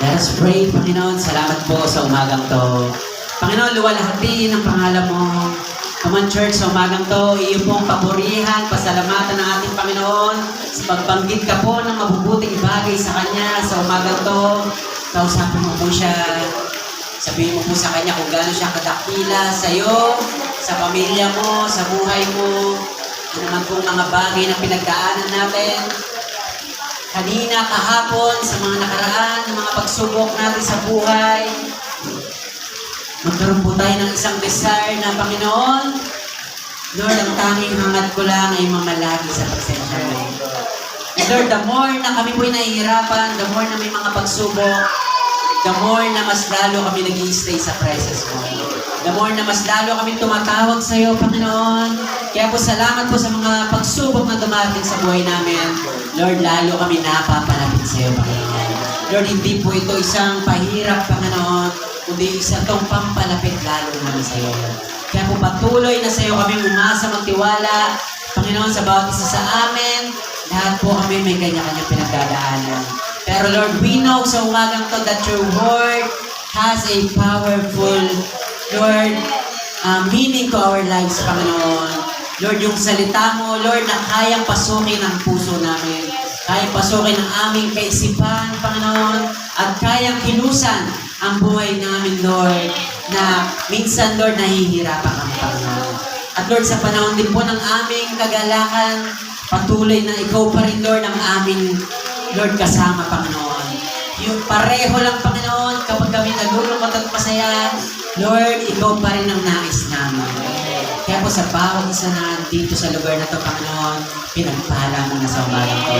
Let us pray, Panginoon. Salamat po sa umagang to. Panginoon, luwalhati ng pangalan mo. Come on, church, sa umagang to, iyo pong papurihan, pasalamatan ng ating Panginoon sa pagbanggit ka po ng mabubuting bagay sa Kanya sa umagang to. Kausapin mo po siya. Sabihin mo po sa Kanya kung gaano siya kadakila sa iyo, sa pamilya mo, sa buhay mo. Ano naman pong mga bagay na pinagdaanan natin. Kanina, kahapon, sa mga nakaraan, mga pagsubok natin sa buhay. Magkaroon po tayo ng isang desire na, Panginoon, Lord, ang tanging hangad ko lang ay mamalagi sa pasensya mo. And Lord, the more na kami po'y nahihirapan, the more na may mga pagsubok, the more na mas lalo kami nag-i-stay sa presence mo. The more na mas lalo kami tumatawag sa iyo, Panginoon. Kaya po salamat po sa mga pagsubok na dumating sa buhay namin. Lord, lalo kami napapalapit sa iyo, Panginoon. Lord, hindi po ito isang pahirap, Panginoon, kundi isa itong pampalapit lalo namin sa iyo. Kaya po patuloy na sa iyo kami umasa, magtiwala, Panginoon, sa bawat isa sa amin. Lahat po kami may kanya-kanya pinagdadaanan. Pero Lord, we know sa umagang to that your word has a powerful, Lord, meaning to our lives, Panginoon. Lord, yung salita mo, Lord, na kayang pasukin ang puso namin. Kayang pasukin ang aming kaisipan, Panginoon. At kayang kilusan ang buhay namin, Lord, na minsan, Lord, nahihirapan kami, Panginoon. At Lord, sa panahon din po ng aming kagalakan, patuloy na ikaw pa rin, Lord, ang aming, Lord, kasama, Panginoon. Yung pareho lang, Panginoon, kapag kami nalulungkot at masaya, Lord, ikaw pa rin ang nais namin. Kaya po sa bawat isa na dito sa lugar na ito, Panginoon, pinagpala mo na sa umagang ko.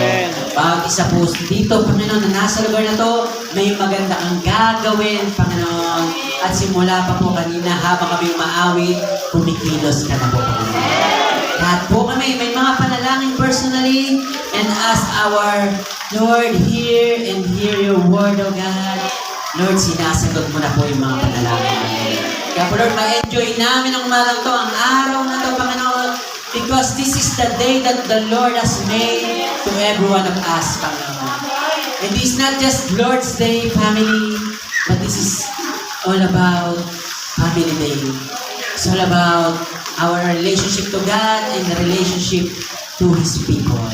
Bawat isa po dito, Panginoon, na nasa lugar na ito, may maganda kang gagawin, Panginoon. At simula pa po kanina, habang kami umaawit, kumikilos ka na po, Panginoon. Lahat po kami, may mga panalangin personally, and as our Lord, hear and hear your word, O God. Lord, sinasagot mo na po yung mga panalangin. Kaya po, Lord, ma-enjoy namin ang umagang to, ang araw na to, Panginoon, because this is the day that the Lord has made to every one of us, Panginoon. And this is not just Lord's Day, family, but this is all about Family Day. It's all about our relationship to God and the relationship to His people.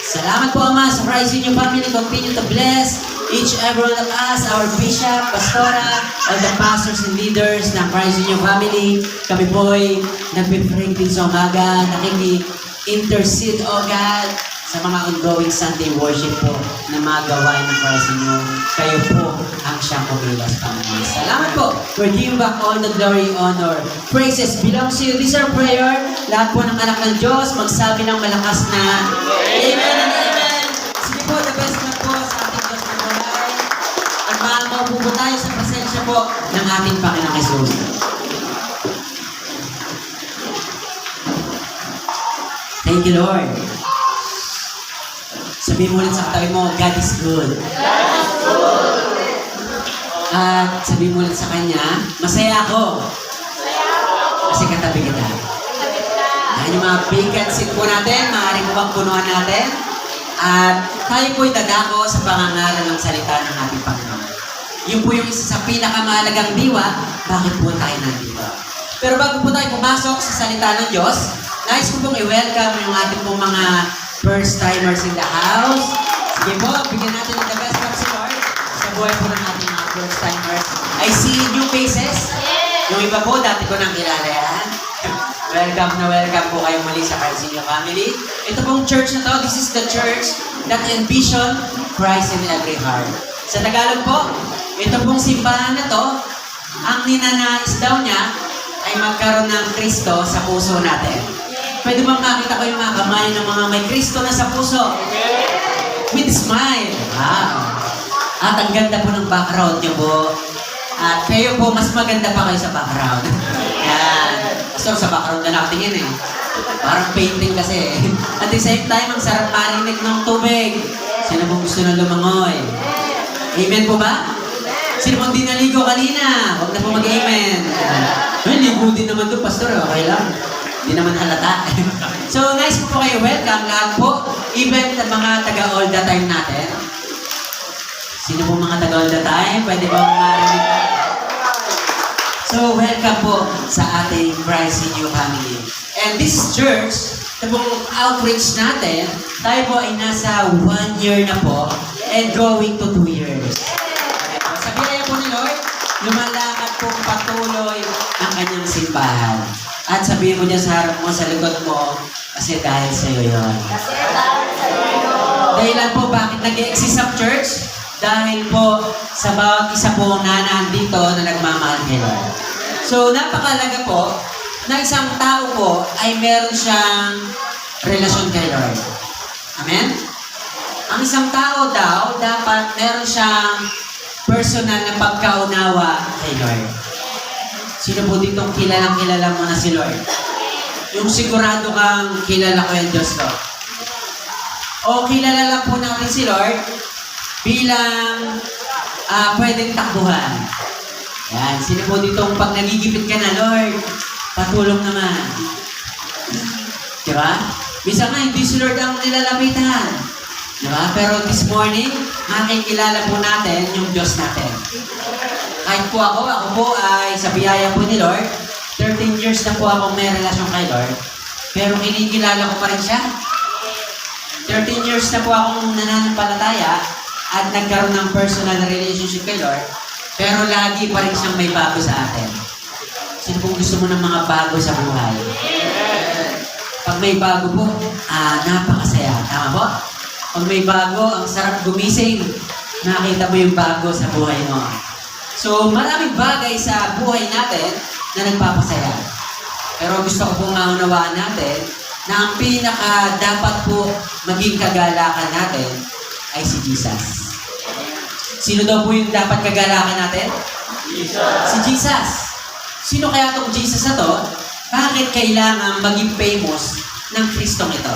Salamat po, Ama, sa Christ in your family. Continue to bless each every one of us, our bishop, pastora, all the pastors and leaders ng Christ in your family. Kami po'y nagpipray din sa umaga, nakiki-intercede, O God, sa mga ongoing Sunday worship po na mga gawain ng Christ in you. Kayo po ang siyang kumilos, Panginoon. Salamat po. We're giving back all the glory, honor. Praises belongs to you. This is our prayer. Lahat po ng anak ng Diyos, magsabi ng malakas na Amen and Amen. Sige po, the best man po sa ating Diyos na buhay. At maupo po tayo sa presensya po ng ating Panginoong Jesus. Thank you, Lord. Sabihin mo ulit sa katabi mo, God is good. God is good. At sabihin mo ulit sa Kanya, masaya ako. Kasi katabi kita. Yan yung mga vacant seat po natin, maaari po bang punuan natin. At tayo po'y dadako sa pangangaral ng salita ng ating Panginoon. Yun po yung isa sa pinakamahalagang diwa, bakit po tayo nandito. Pero bago po tayo pumasok sa salita ng Diyos, nais ko pong i-welcome yung ating pong mga first-timers in the house. Sige po, bigyan natin ng the best of si Lord sa buhay po ng ating mga first-timers. I see new faces. Yung iba po, dati ko nang kilala yan. Welcome na welcome po kayo muli sa Christ in your family. Ito pong church na to, this is the church that envision Christ in every heart. Sa Tagalog po, ito pong simbahan na to, ang ninanais daw niya ay magkaroon ng Kristo sa puso natin. Pwede bang makita ko yung mga kamay ng mga may Kristo na sa puso? With smile. Wow. At ang ganda po ng background niyo po. At kayo po, mas maganda pa kayo sa background. Yan. So, sa background na nakatingin eh. Parang painting kasi. At the same time, ang sarap marinig ng tubig. Sino pong gusto na lumangoy? Amen po ba? Sino pong di naligo kanina? Huwag na po mag-amen. Ay, ligo din naman doon, pastor. Okay lang. Hindi naman halata. So, nice po kayo. Welcome lahat po. Even sa mga taga all the time natin. Sino po mga taga all the time? Pwede ba marinig? So, welcome po sa ating Christ in You family. And this church, ito pong outreach natin, tayo po ay nasa 1 year na po and going to 2 years. Sa biyaya po ni Lord, lumalakad po patuloy ang kanyang simbahan. At sabihin mo niya sa harap mo, sa likod mo, kasi dahil sa iyo yun. Kasi dahil sa iyo. Dahilan po bakit nag-exist ang church? Dahil po sa bawat isa po na nandito na nagmamahal kay Lord. So, napakalaga po na isang tao po ay meron siyang relasyon kay Lord. Amen? Ang isang tao daw, dapat meron siyang personal na pagkaunawa kay Lord. Sino po ditong kilala mo na si Lord? Yung sigurado kang kilala ko yung Diyos ko. O kilala lang po natin si Lord bilang pwedeng takbuhan. Yan, sino po ditong pag nagigipit ka na, Lord, patulong naman. Diba? Bisa nga, hindi si Lord ang nilalapitan. Diba? Pero this morning, makikilala po natin yung Diyos natin. Kahit po ako po ay sa biyaya po ni Lord, 13 years na po akong may relasyon kay Lord, pero kinikilala ko pa rin siya. 13 years na po akong nananampalataya at nagkaroon ng personal relationship kay Lord, pero lagi pa rin siyang may bago sa atin. Sino pong gusto mo ng mga bago sa buhay? Pag may bago po, napakasaya. Tama po? Pag may bago, ang sarap gumising. Nakita mo yung bago sa buhay mo. So, maraming bagay sa buhay natin na nagpapasaya. Pero gusto ko pong maunawaan natin na ang pinaka dapat po maging kagalakan natin ay si Jesus. Sino daw po yung dapat kagalakan natin? Jesus. Si Jesus. Sino kaya itong Jesus na to? Bakit kailangan maging famous ng Kristong ito?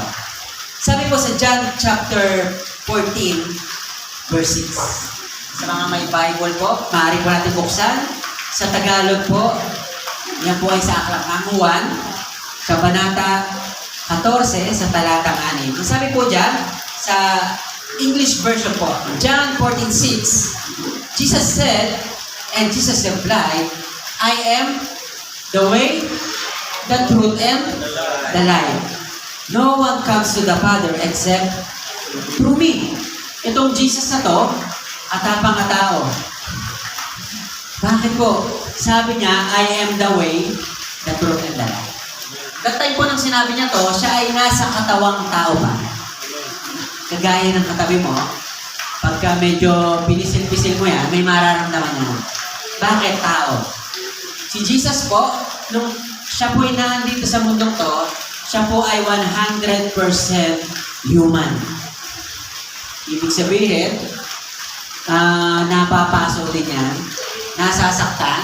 Sabi po sa John chapter 14, verse 6. Sa mga may Bible po, maaari po natin buksan. Sa Tagalog po, yan po ay sa Aklat ng 1, Kabanata 14, sa talatang 6. Ang sabi po dyan, sa English version po, John 14:6, Jesus said, and Jesus replied, I am the way, the truth, and the life. No one comes to the Father except through me. Itong Jesus na to, atapang na tao. Bakit po? Sabi niya, I am the way, the truth, and the life. That time po nang sinabi niya to, siya ay nasa katawang tao pa. Kagaya ng katabi mo, pagka medyo pinisil-pisil mo yan, may mararamdaman naman. Bakit tao? Si Jesus po, nung siya po ay nandito sa mundong to, siya po ay 100% human. Ibig sabihin, napapasok din yan, nasasaktan,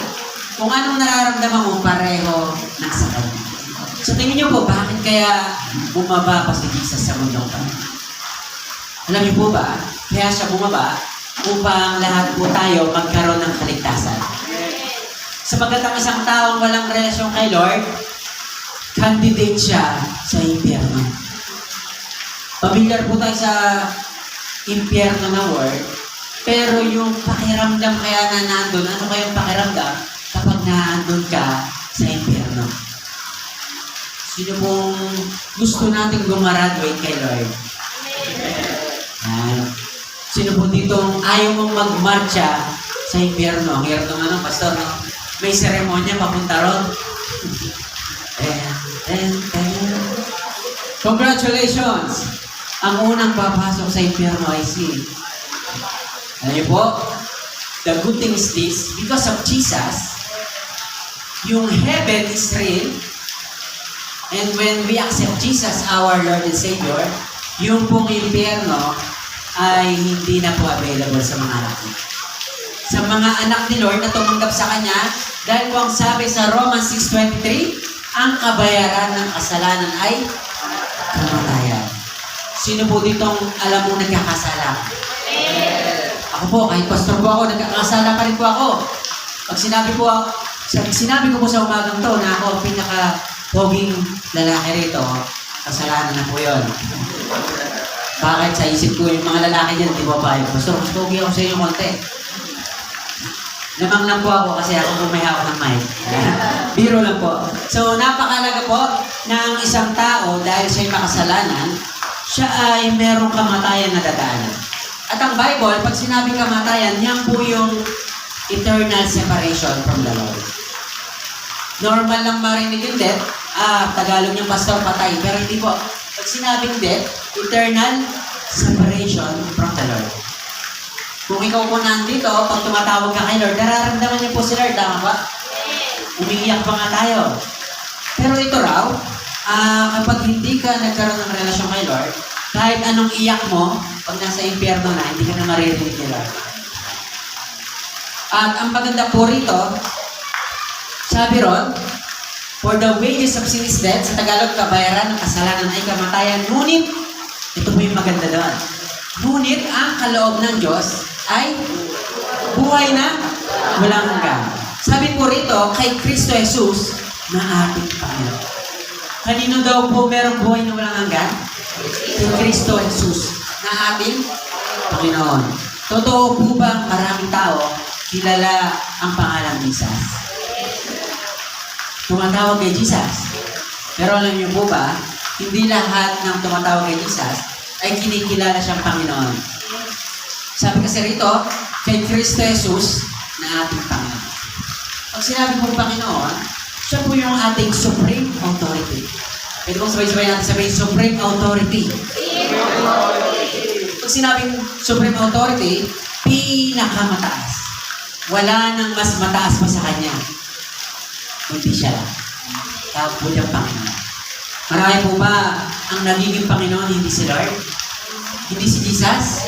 kung anong nararamdaman mo, pareho nasa kanya. So tingin niyo po, bakit kaya bumaba pa si Jesus sa mundong to? Alam niyo po ba, kaya siya bumaba upang lahat po tayo magkaroon ng kaligtasan. Sapagat ang isang taong walang relasyon kay Lord, candidate siya sa impyerno. Pamilyar po tayo sa impyerno na word, pero yung pakiramdam kaya na nandun, ano kayong pakiramdam kapag nandun ka sa impyerno? Sino pong gusto nating gumaraduate kay Lord? Sino po ditong ayaw mong magmarcha sa impyerno? Ang hirap ng ano, pastor, no? May seremonya papunta ron. Congratulations! Ang unang papasok sa impyerno ay si. Alam niyo po, the good thing is this, because of Jesus, yung heaven is real, and when we accept Jesus, our Lord and Savior, yung pong impyerno ay hindi na po available sa mga anak niya. Sa mga anak ni Lord na tumanggap sa Kanya, dahil po ang sabi sa Romans 6:23, ang kabayaran ng kasalanan ay kamatayan. Sino po ditong alam mo nagkakasala? Ako po, kahit pastor po ako, nagkakasala pa rin po ako. Pag sinabi ko po sa umagang to na ako ang pinaka-poging lalaki rito, kasalanan na po yun. Bakit? Sa isip ko yung mga lalaki dyan, di ba ba? Pastor, mas pogi ako sa inyo konti. Lamang lang po ako kasi ako po may hawak ng mic. Biro lang po. So, napakalaga po na ang isang tao, dahil siya'y makasalanan, siya ay merong kamatayan na dadaanan. At ang Bible, pag sinabing kamatayan, yan po yung eternal separation from the Lord. Normal lang marinig yung death, Tagalog yung pastor, patay. Pero hindi po. Pag sinabing death, eternal separation from the Lord. Kung ikaw po nandito, pag tumatawag ka kay Lord, nararamdaman niyo po si Lord, tama ba? Umiiyak pa nga tayo. Pero ito raw, kapag hindi ka nagkaroon ng relasyon kay Lord, kahit anong iyak mo, pag nasa impyerno na, hindi ka na maririnig ni Lord. At ang maganda po rito, sabi ron, for the wages of sin is death, sa Tagalog, kabayaran ng kasalanan ay kamatayan. Ngunit, ito po yung maganda doon. Ngunit, ang kaloob ng Diyos ay buhay na walang hanggan. Sabi po rito, kay Kristo Jesus na ating Panginoon. Kanino daw po merong buhay na walang hanggan? Kay Kristo Jesus na ating Panginoon. Totoo po ba maraming tao kilala ang pangalan ni Jesus? Tumatawag kay Jesus. Pero alam niyo po ba, hindi lahat ng tumatawag kay Jesus ay kinikilala siyang Panginoon. Sabi kasi rito, kay Kristo Jesus na ating Panginoon. Pag sinabi mong Panginoon, siya po yung ating supreme authority. Pwede mong sabay-sabay natin sabihin, supreme authority. Pag sinabing supreme authority, pinakamataas. Wala nang mas mataas pa sa Kanya. Kundi siya lang. Tawag po niyang Panginoon. Marami po ba ang nagiging Panginoon, hindi si Lord? Hindi si Jesus?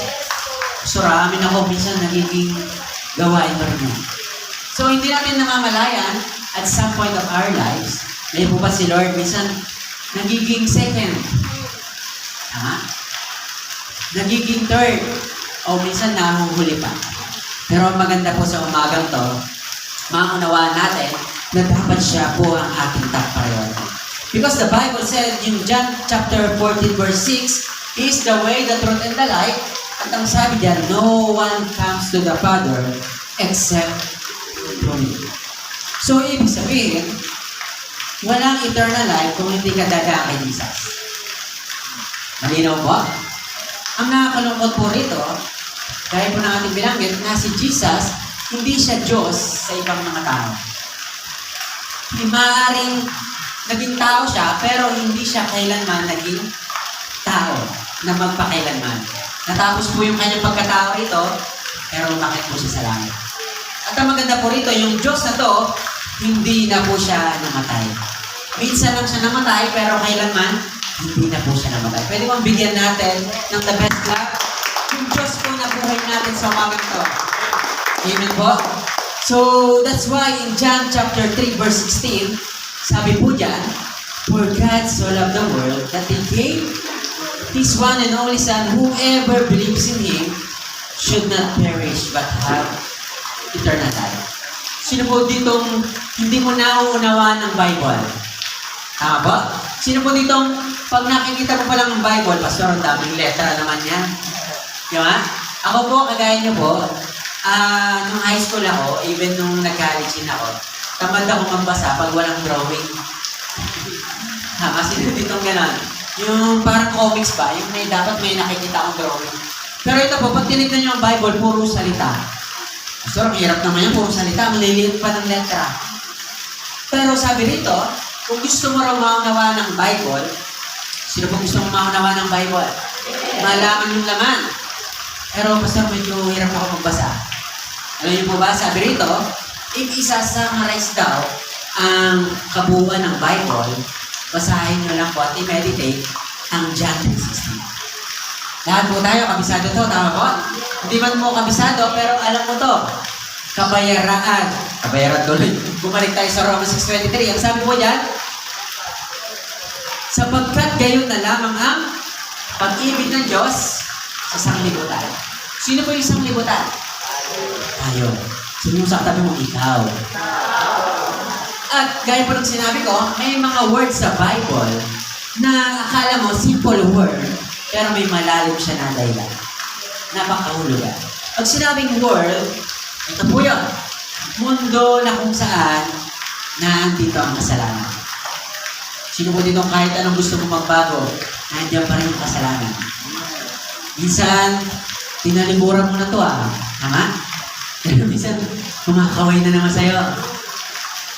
So, ramin ako, minsan nagiging gawain pa rin. So, hindi natin namamalayan at some point of our lives, may po ba si Lord, minsan nagiging second. Tama? Nagiging third. O minsan nahuhuli pa. Pero ang maganda po sa umagang to, maunawaan natin na dapat siya po ang ating top priority. Because the Bible said in John chapter 14 verse 6, He is the way, the truth, and the life. At ang sabi diyan, no one comes to the Father except through me. So, ibig sabihin, walang eternal life kung hindi ka dadaan kay Jesus. Malinaw po? Ang nakakalungkot po rito, dahil po na ating binanggit, na si Jesus, hindi siya Diyos sa ibang mga tao. Maaaring naging tao siya, pero hindi siya kailanman naging tao na magpakailanman. Natapos po yung kanyang pagkatao rito, pero umakit po siya sa langit. At ang maganda po rito, yung Diyos na to, hindi na po siya namatay. Minsan lang siya namatay, pero kailanman, hindi na po siya namatay. Pwede bang bigyan natin ng the best clap? Yung Diyos po na buhay natin sa umagang to. Amen po? So, that's why in John chapter 3 verse 16, sabi po dyan, for God so loved the world that He gave His one and only Son, whoever believes in Him should not perish but have eternal life. Sino po ditong hindi mo nauunawaan ng Bible? Tama ba? Sino po ditong pag nakikita mo pa lang ng Bible, Pastor, ang daming letra naman yan. Di ba? Ako po, kagaya niyo po, nung high school ako, even nung nag-college din ako, tamad ako magbasa pag walang drawing. Kasi ditong gano'n. Yung parang comics ba, yung dapat may nakikita akong drawing. Pero ito po, pag tinignan niyo ang Bible, puro salita. So, ang hirap naman yan, puro salita, maliliit pa ng letra. Pero sabi rito, kung gusto mo raw maunawa ng Bible, sino po gusto mo maunawa ng Bible? Malaman yung laman. Pero basta medyo hirap ako magbasa. Alam niyo po ba, sabi rito, if isa-summarize daw ang kabuuan ng Bible, basahin nyo lang po at i-meditate ang John 3:16. Lahat po tayo, kabisado to, tama po? Hindi man mo kabisado, pero alam mo to. Kabayaraan. Kabayaran tuloy. Bumalik tayo sa Romans 6:23. Ang sabi po dyan, sapagkat gayon na lamang ang pag-ibig ng Diyos sa sanglibutan. Sino po yung sanglibutan? Tayo. Sino yung sa katabi mo? Ikaw. At gaya po ng sinabi ko, may mga words sa Bible na akala mo simple word, pero may malalim siya na dahilan. Napakahulugan. Pag sinabing world, ito po yun. mundo na kung saan naandito ang kasalanan. Sino po dito kahit anong gusto mong magbago, nandiyan pa rin yung kasalanan. Minsan, tinaliburan mo na to Tama? Pero minsan, kumakaway na naman sa'yo.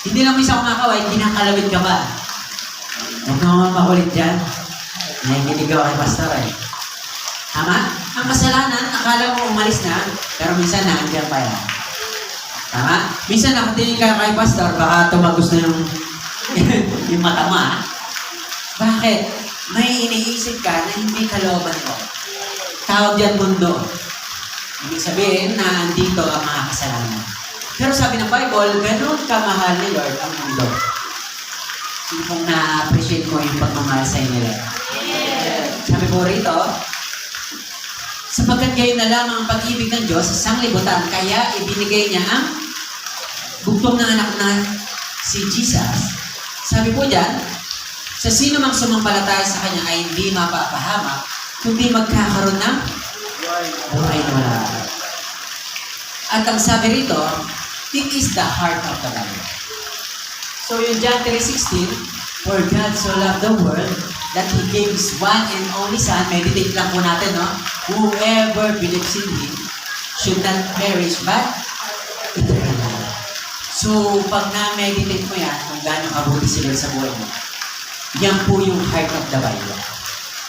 Hindi lang minsan kumakaway, kinakalawit ka pa. Huwag ka naman makulit dyan. Nakikinig ako kay Pastor Tama? Ang kasalanan, akala mo umalis na, pero minsan nandiyan pa yan. Tama? Minsan nakatingin ka kay Pastor, baka tumagos na yung, yung mata mo Bakit? May iniisip ka na hindi kalooban mo. Tawag dyan mundo. Ibig sabihin na andito ang mga kasalanan. Pero sabi ng Bible, ganoon kamahal ni Lord ang mundo. Sino pong na-appreciate mo yung pagmamahal sa inyo? Sabi po rito, sapagkat kayo na lamang ang pag-ibig ng Diyos sa sanglibutan, kaya ibinigay niya ang bugtong na anak na si Jesus. Sabi po dyan, sa sino mang sumampalataya sa Kanya ay hindi mapapahamak, kundi magkakaroon ng buhay na wala. At ang sabi rito, it is the heart of the Bible. So yung John 3:16, for God so loved the world that He gave His one and only Son. Meditate lang po natin, no? Whoever believes in Him should not perish but eternal life. So pag na-meditate mo yan, kung gaano kabuti si Lord sa buhay mo, yan po yung heart of the Bible.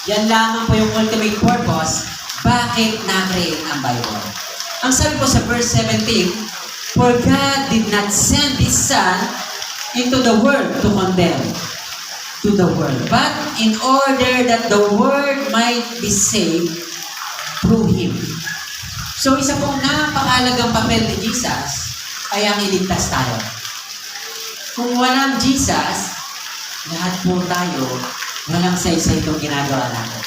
Yan lamang po yung ultimate purpose, bakit na-create ang Bible. Ang sabi po sa verse 17, for God did not send His Son into the world to condemn to the world, but in order that the world might be saved through Him. So isa pong napakahalagang papel ni Jesus ay ang iligtas tayo. Kung walang Jesus, lahat po tayo, walang say-say itong ginagawa natin.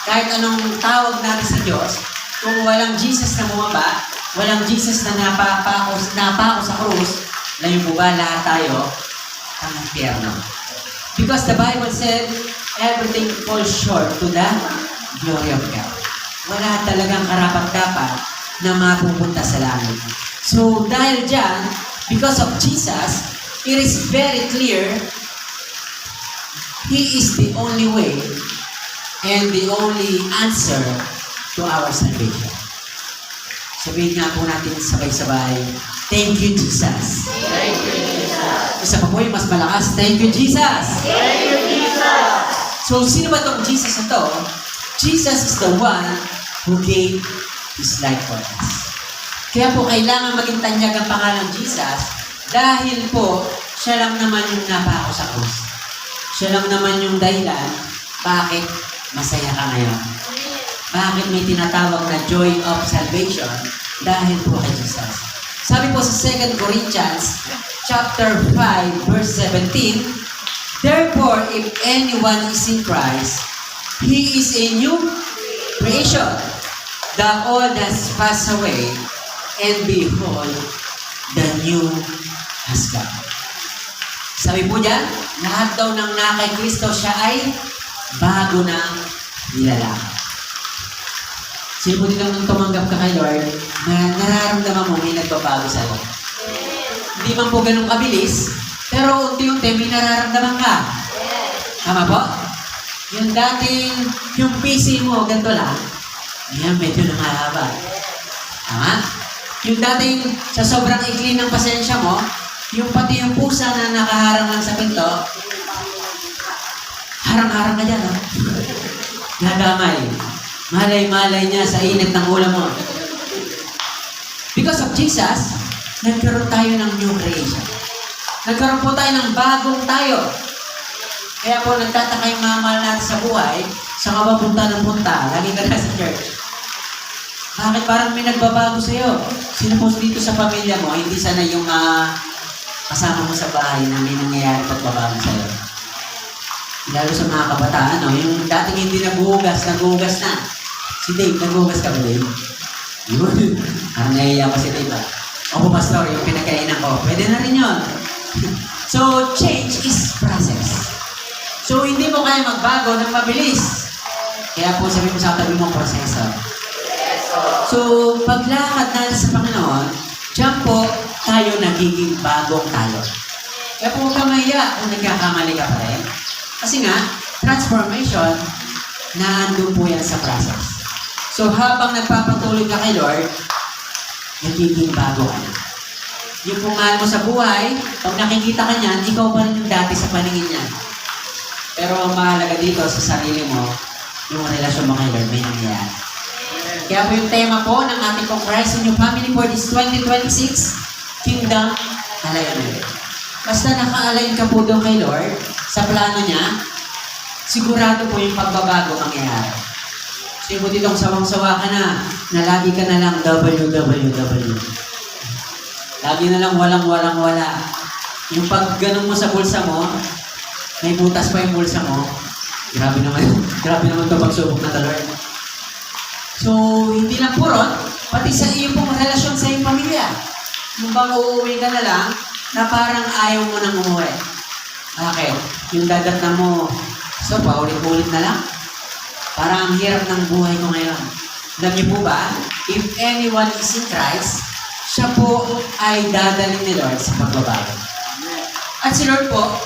Kahit anong tawag natin sa Diyos, kung walang Jesus na bumaba, walang Jesus na napako sa krus, layo po ba lahat tayo ang impyerno? Because the Bible said, everything falls short to the glory of God. Wala talagang karapat-dapat na mapupunta sa langit. So, dahil dyan, because of Jesus, it is very clear He is the only way and the only answer to our salvation. Sabihin nga po natin sabay-sabay, thank you, Jesus. Thank you, Jesus. Isa pa po yung mas malakas, thank you, Jesus. Thank you, Jesus. So, sino ba itong Jesus na to? Jesus is the one who gave His life for us. Kaya po, kailangan maging tanyag ang pangalan Jesus dahil po, siya lang naman yung napako sa krus. Siya lang naman yung dahilan bakit masaya ka ngayon. Bakit may tinatawag na joy of salvation? Dahil po kay Jesus. Sabi po sa 2 Corinthians chapter 5 verse 17, therefore, if anyone is in Christ, he is a new creation. The old has passed away, and behold, the new has come. Sabi po dyan, lahat daw ng nakay Kristo, siya ay bago ng nilalang. Sino po dito nung tumanggap ka kay Lord, na nararamdaman mo may nagbabago sa'yo? Hindi man po ganun kabilis, pero unti-unti may nararamdaman ka. Tama po? Yung dating, yung PC mo, ganito lang, yan, medyo namahaba. Tama? Yung dating, sa sobrang ikli ng pasensya mo, yung pati yung pusa na nakaharang lang sa pinto, harang-harang na dyan, no? Nadamay. Malay-malay niya sa init ng ulam mo. Because of Jesus, nagkaroon tayo ng new creation. Nagkaroon po tayo ng bagong tayo. Kaya po nagtataka yung mga mahal natin sa buhay, saan ka ba punta ng punta? Lagi ka na sa church. Bakit parang may nagbabago sa'yo? Sino po dito sa pamilya mo, hindi sana yung kasama mo sa bahay na may nangyayari pagbabago sa'yo? Lalo sa mga kabataan, no? Yung dating hindi naghuhugas na. Si Dave, naghuhugas ka ba, Dave? Yun. Parang nahiya ko si Dave, Opo, Pastor, yung pinagkainan ko. Pwede na rin yun. So, change is process. So, hindi mo kaya magbago ng mabilis. Kaya po, sabi mo sa tabi mo, proseso. So, paglakad natin sa Panginoon, diyan po, tayo nagiging bagong tayo. Kaya po huwag ka mahiya kung nagkakamali ka pa rin. Kasi nga, transformation, naandun po yan sa process. So habang nagpapatuloy ka kay Lord, nagiging bago ka na. Yung kung mahal mo sa buhay, pag nakikita ka niyan, ikaw pa rin yung dati sa paningin niya. Pero ang mahalaga dito sa sarili mo, yung relasyon mo kay Lord, may nangyayari. Kaya po yung tema po ng ating pong Christ in Your Family for this 2026, Kingdom Alignment. Basta naka-align ka po doon kay Lord, sa plano niya, sigurado po yung pagbabago mangyayari. So yung dito kung sawang-sawa ka na lagi ka na lang www. Lagi na lang walang-wala. Yung pag ganun mo sa bulsa mo, may butas pa yung bulsa mo, grabe naman ito pagsubok na Lord. So, hindi lang po ron, pati sa iyo pong relasyon sa iyong pamilya. Yung bang uuwi ka na lang, na parang ayaw mo nang umuwi. Bakit? Yung dadatnan mo, so paulit-ulit na lang. Parang ang hirap ng buhay ko ngayon. Alam niyo po ba, if anyone is in Christ, siya po ay dadalhin ni Lord sa pagbabago. At si Lord po,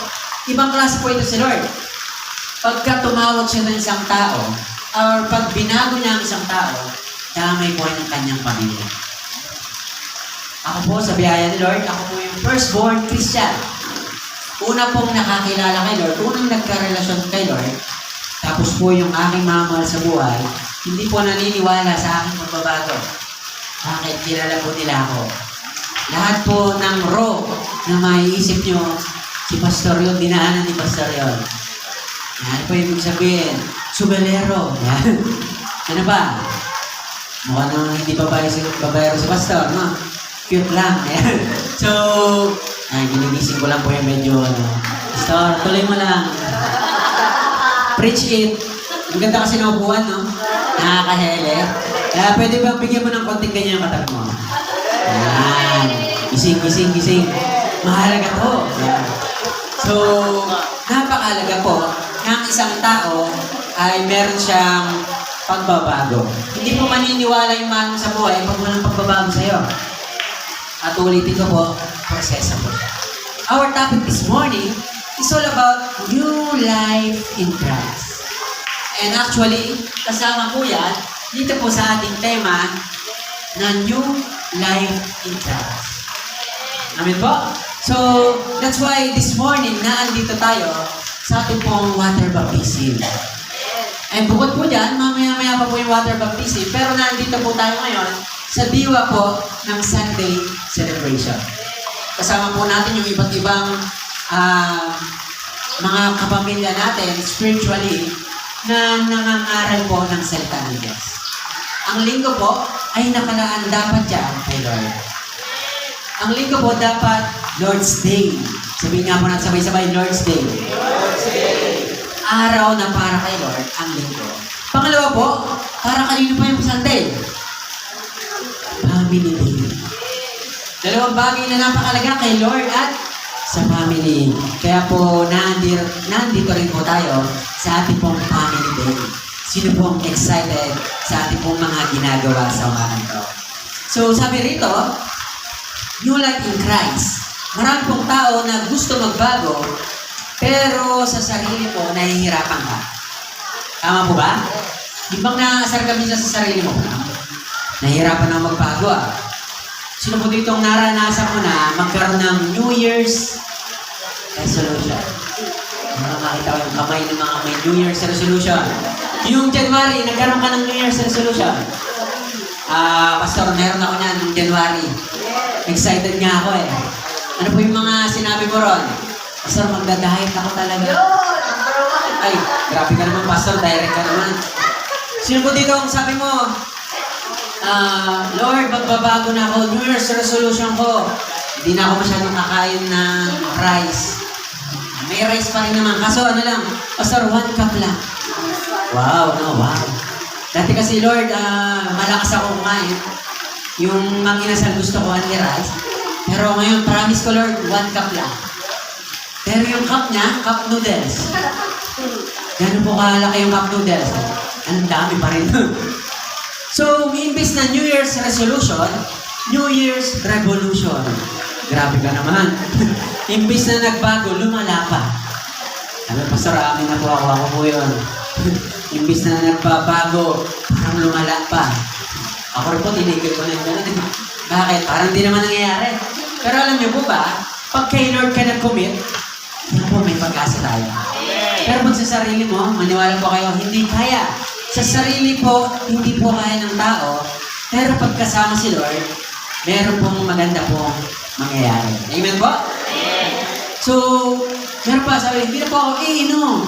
ibang klase po ito si Lord. Pagka tumawag siya ng isang tao, or pag binago niya ang isang tao, damay po ng kanyang pamilya. Ako po, sa biyaya ni Lord, ako po yung firstborn Christian. Una pong nakakilala kay Lord, unang nagkarelasyon kay Lord, tapos po yung aking mamahal sa buhay, hindi po naniniwala sa aking pagbabago. Bakit? Kilala po nila ako. Lahat po ng raw na maiisip nyo, si Pastor yun, dinaanan ni Pastor yun. Yan po ibig sabihin, sugalero. Yan. Ano ba? Mukha nang hindi babayero si Pastor, no? Cute lang. Yan. So, ginigising ko lang po yung medyo, Pastor, tuloy mo lang. Preach it. Ang ganda kasi ng upuan, no? Nakakahele. Kaya pwede ba bigyan mo ng konting ganyan yung matag mo? Yan. Gising. Mahalaga to. Yan. So, napakalaga po ng isang tao ay meron siyang pagbabago. Hindi po maniniwala yung manong sa buhay pag walang pagbabago sa'yo. At ulitin ko po, proseso po siya. Our topic this morning is all about new life in Christ. And actually, kasama po yan dito po sa ating tema na new life in Christ. Amen po? So, that's why this morning, naandito tayo sa ating pong water baptism. And bukod po dyan, mamaya-maya pa po yung water baptism, pero naandito po tayo ngayon sa diwa po ng Sunday celebration. Kasama po natin yung iba't ibang mga kapamilya natin spiritually na nangangaral po ng salita ng Diyos. Ang linggo po ay nakalaan dapat dyan kay Lord. Ang linggo po dapat Lord's Day. Sabihin nga po natin sabay-sabay, Lord's Day. Lord's Day. Araw na para kay Lord ang linggo. Pangalawa po, para kanino pa yung Sunday? Family Day. Dalawang bagay na napakalaga kay Lord at sa family. Kaya po, nandito rin po tayo sa ating pong Family Day. Sino pong excited sa ating pong mga ginagawa sa umahan ito? So, sabi rito, New Life in Christ. Marami pong tao na gusto magbago, pero sa sarili mo, nahihirapan ka. Tama po ba? Di bang naasar ka minsan sa sarili mo? Nahihirapan na magbago ah. Sino po ditong naranasan mo na magkaroon ng New Year's resolution? Makakita ko yung kamay ng mga may New Year's resolution. Yung January, nagkaroon ka ng New Year's resolution. Pastor, meron ako niyan ng January. Excited nga ako eh. Ano po yung mga sinabi mo ron? Pastor, magda-diet ako talaga. Ay, grabe ka naman, Pastor. Direct ka naman. Sino po dito ang sabi mo, Lord, magbabago na ako. New Year's resolution ko. Hindi na ako masyadong kakain ng rice. May rice pa rin naman. Kaso ano lang, Pastor, 1 cup lang. Wow, no, wow. Dati kasi, Lord, malakas ako kumain. Yung mag-inasal gusto ko, only rice. Pero ngayon, promise ko, Lord, 1 cup lang. Pero yung cup niya, cup noodles. Gano'n po kalaki yung cup noodles. Ang dami pa rin. So, imbis na New Year's resolution, New Year's revolution. grabe ka naman. Imbis na nagbago, lumala pa. Sabi, Pastor, amin na po ako po yun. Imbis na nagbabago, parang lumala pa. Ako rin po, tinigil ko na yung gano'n. Bakit? Parang di naman nangyayari. Pero alam niyo po ba, pag kay Lord ka nag-commit, yan po, may pag-asa tayo. Pero pag sa sarili mo, maniwala po kayo, hindi kaya. Sa sarili po, hindi po kaya ng tao. Pero pag kasama si Lord, meron pong maganda pong mangyayari. Amen po? So, meron pa sabi, hindi na po ako iinom.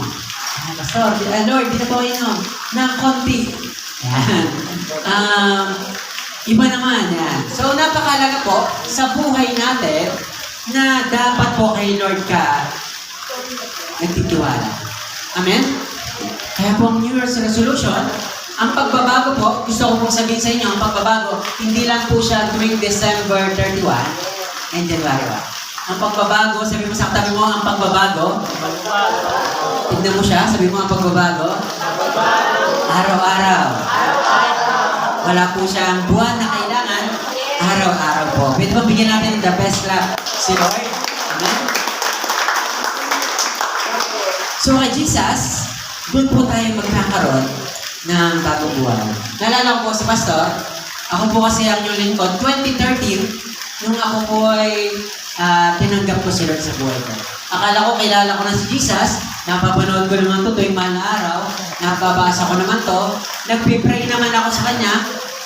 Pastor, Lord, hindi na po ako iinom. Ng konti. Yan. Iba naman yan. So, napakalaga po sa buhay natin na dapat po kay Lord ka nagtitiwala. Amen? Kaya po ang New Year's resolution, ang pagbabago po, gusto ko pong sabihin sa inyo, ang pagbabago, hindi lang po siya tuwing December 31 and January 1. Ang pagbabago, sabi mo sa katabi mo, ang pagbabago, tignan mo siya, sabi mo ang pagbabago, araw-araw. Wala po siyang buwan na kailangan, araw-araw po. Pwede ba bigyan natin the best clap si Lord? Amen? So kay Jesus, doon po tayo magkakaroon ng bagong buwan. Naalala ko po si Pastor, ako po kasi ang yung lingkod, 2013, nung ako po ay tinanggap ko si Lord sa buhay ko. Akala ko kilala ko na si Jesus, napapanood ko naman to tuwing mahal na araw, napabasa ko naman to, nagpipray naman ako sa Kanya,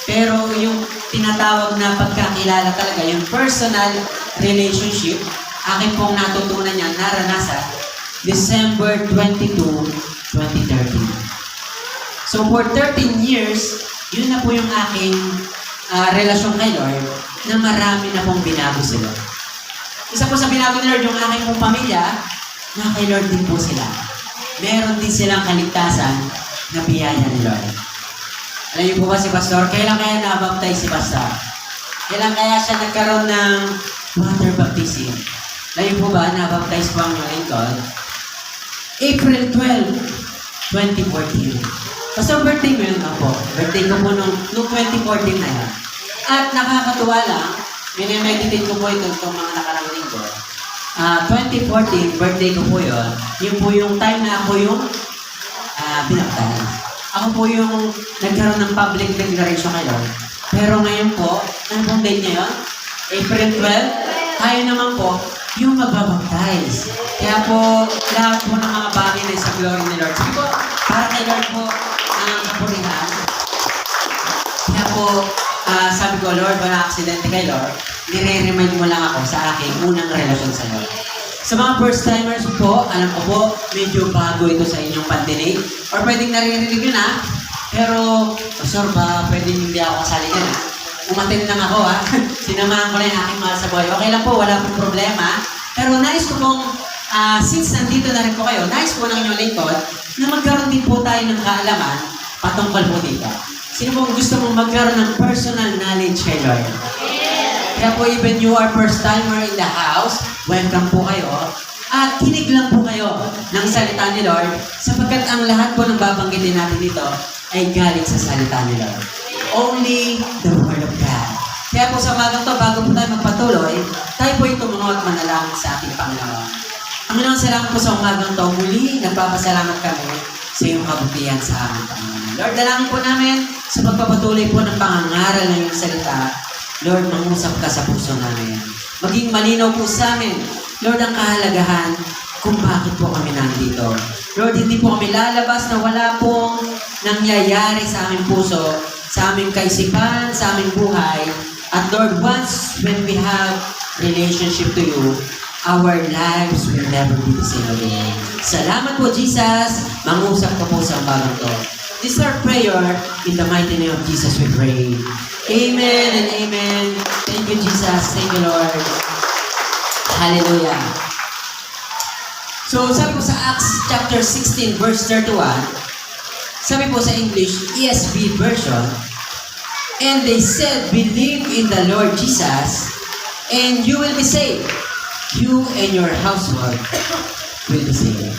pero yung tinatawag na pagkakilala talaga, yung personal relationship, akin pong natutunan niya, naranasan, December 22, 2013. So for 13 years, yun na po yung aking relasyon kay Lord na marami na pong binago sila. Isa po sa binago ni Lord, yung aking pong pamilya, na kay Lord din po sila. Meron din silang kaligtasan na biyaya ni Lord. Alam niyo po ba si Pastor, kailan kaya nabaptize si Pastor? Kailan kaya siya nagkaroon ng water baptism? Alam niyo po ba, nabaptize po ang lingkod? April 12, 2014. Pastor, birthday mo yun ako. Birthday ko po nung 2014 na yan. At nakakatuwa lang, minimeditate ko po itong mga nakarang linggo. 2014, birthday ko po yun. Yun po yung time na ako yung binaptize. Ako po yung nagkaroon ng public declaration kay Lord. Pero ngayon po, ano pong date niya yun? April 12, tayo naman po yung magbabaptize. Kaya po, lahat po ng mga bagay na sa glory ni Lord. Sige po, para kay Lord po ang kapurihan. Kaya po, sabi ko, Lord, wala aksidente kay Lord, nire-remind mo lang ako sa aking unang relasyon sa Lord. Sa mga first-timers po, alam ko po, medyo bago ito sa inyong pandinig. Or pwedeng naririnig nyo na, pero, Pastor, ba, pwedeng hindi ako kasali dyan, ha? Umatin lang ako, ha? Sinamahan ko lang yung aking mahal sa buhay. Okay lang po, wala pong problema. Pero nais ko pong, since nandito na rin po kayo, nais po ng inyong lingkod, na magkaroon din po tayo ng kaalaman patungkol po dito. Sino pong gusto mong magkaroon ng personal knowledge kay Lord? Kaya po, even you are first-timer in the house, welcome po kayo. At kinig lang po kayo ng salita ni Lord, sapagkat ang lahat po ng babanggitin natin dito ay galing sa salita ni Lord. Only the Word of God. Kaya po sa umagang to, bago po tayo magpatuloy, tayo po ito mga manalangin sa ating Panginoon. Panginoon, salamat po sa umagang to. Muli, nagpapasalamat kami sa iyong kabutihan sa aming Panginoon. Lord, dalangin po namin sa pagpapatuloy po ng pangangaral ng iyong salita. Lord, mangusap ka sa puso namin. Maging malinaw po sa amin, Lord, ang kahalagahan kung bakit po kami nandito. Lord, hindi po kami lalabas na wala pong nangyayari sa aming puso, sa aming kaisipan, sa aming buhay. At Lord, once when we have relationship to you, our lives will never be the same again. Salamat po, Jesus. Mangusap ka po sa bagong to. This is our prayer. In the mighty name of Jesus we pray. Amen and amen. Thank you, Jesus. Thank you, Lord. Hallelujah. So, sabi po sa Acts chapter 16, verse 31, sabi po sa English, ESV version, and they said, believe in the Lord Jesus, and you will be saved. You and your household will be saved.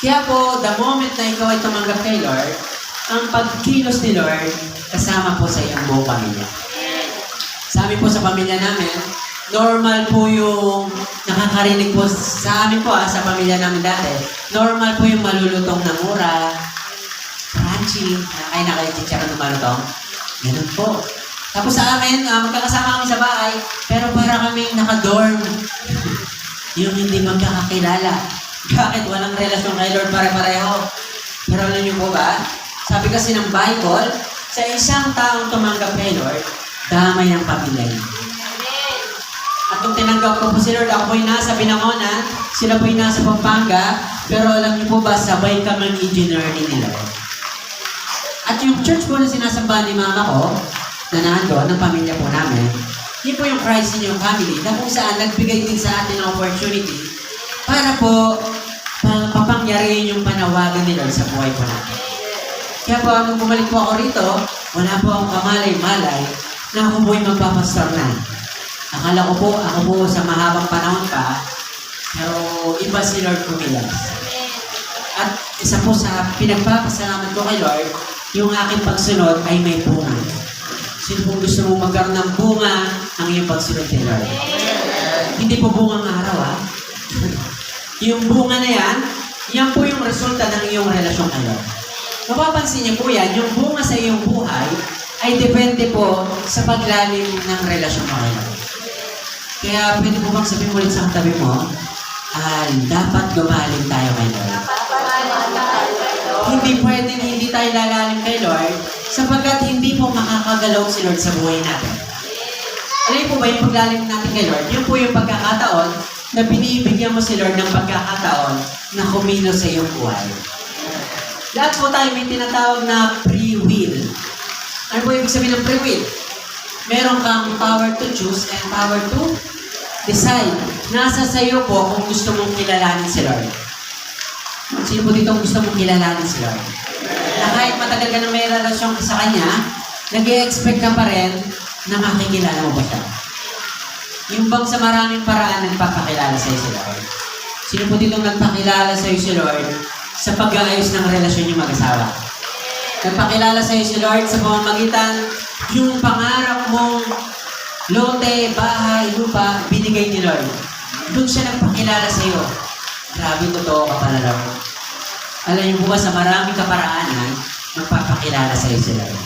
Kaya po, the moment na ikaw ay tumanggap kay Lord, ang pagkilos ni Lord, kasama po sa iyong buong pamilya. Sa amin po sa pamilya namin, normal po yung nakakarinig po sa amin po, sa pamilya namin dati. Normal po yung malulutong na mura, crunchy, na kayo chichara ng malutong. Ganun po. Tapos sa amin, magkakasama kami sa bahay, pero para kaming naka-dorm. Yung hindi magkakakilala. Bakit? Walang relasyon kay Lord pare-pareho. Pero alam niyo po ba? Sabi kasi ng Bible, sa isang taong tumanggap kay Lord, damay ang pamilya niya. At nung tinanggap ko po si Lord, ako po'y nasa Binangonan, sila po'y nasa Pampanga, pero alam niyo po ba, sabay kami i-journey ni Lord. At yung church po na sinasamba ni mama ko, na nandun, ng pamilya po namin, yun po yung Christ in your family, na kung saan nagbigay din sa atin ng opportunity para po papangyarihin yung panawagan ni Lord sa buhay po natin. Kaya po, nung bumalik po ako rito, wala po akong kamalay-malay na ako po'y magpapastor na. Akala ko po, ako po sa mahabang panahon pa, pero iba si Lord kumilas. At isa po sa pinagpapasalamat ko kay Lord, yung aking pagsunod ay may bunga. Sino pong gusto mong magkaroon ng bunga ang iyong pagsunod kay Lord? Hindi po bungang araw, Yung bunga na yan po yung resulta ng iyong relasyon kay Lord. Mapapansin niyo po yan, yung bunga sa iyong buhay ay depende po sa paglalim ng relasyon kay Lord. Kaya pwede po bang sabihin mo ulit sa katabi mo, dapat gumaling tayo kay Lord. Hindi pwedeng hindi tayo lalalim kay Lord sapagkat hindi po makakagalaw si Lord sa buhay natin. Alam po ba yung paglalim natin kay Lord? Yun po yung pagkakataon na binibigyan mo si Lord ng pagkakataon na kumilos sa iyong buhay. Lahat po tayo may tinatawag na free will. Ano po ibig sabihin ng free will? Meron kang power to choose and power to decide. Nasa sayo po kung gusto mong kilalanin si Lord. Sino po dito gusto mong kilalanin si Lord? Na kahit matagal ka na may relasyon sa Kanya, nag-i-expect ka pa rin na makikilala mo ba siya? Yung bang sa maraming paraan nagpapakilala sa'yo si Lord? Sino po dito nagpakilala sa'yo si Lord sa pag-aayos ng relasyon niyo mag-asawa? Nagpakilala sa'yo si Lord sa pamamagitan yung pangarap mong lote, bahay, lupa, binigay ni Lord. Doon siya nagpakilala sa'yo. Grabe, totoo ka pala, Lord. Alam niyo po ba, sa maraming kaparaanan, magpapakilala sa'yo si Lord.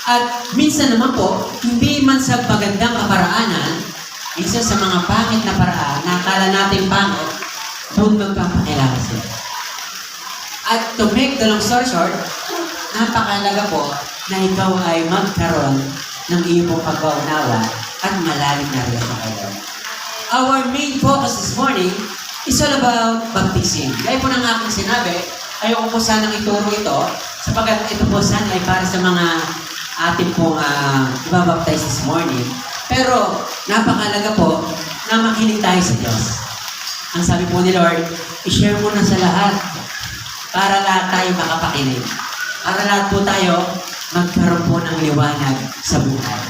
At minsan naman po, hindi man sa magandang kaparaanan, minsan sa mga pangit na paraan, na akala natin pangit, doon magpapakilala siya. At to make the long story short, napakalaga po na ikaw ay magkaroon ng iyong pagkaunawa at malalim na relasyon kay Lord. Our main focus this morning is all about baptism. Gaya po ng aking sinabi, ayoko po sanang ituro ito sapagkat ito po sana ay para sa mga ating pong ibabaptize this morning. Pero napakalaga po na makinig tayo sa Diyos. Ang sabi po ni Lord, i-share mo na sa lahat para lahat tayo makapakinig. Para lahat po tayo magkaroon po ng liwanag sa buhay.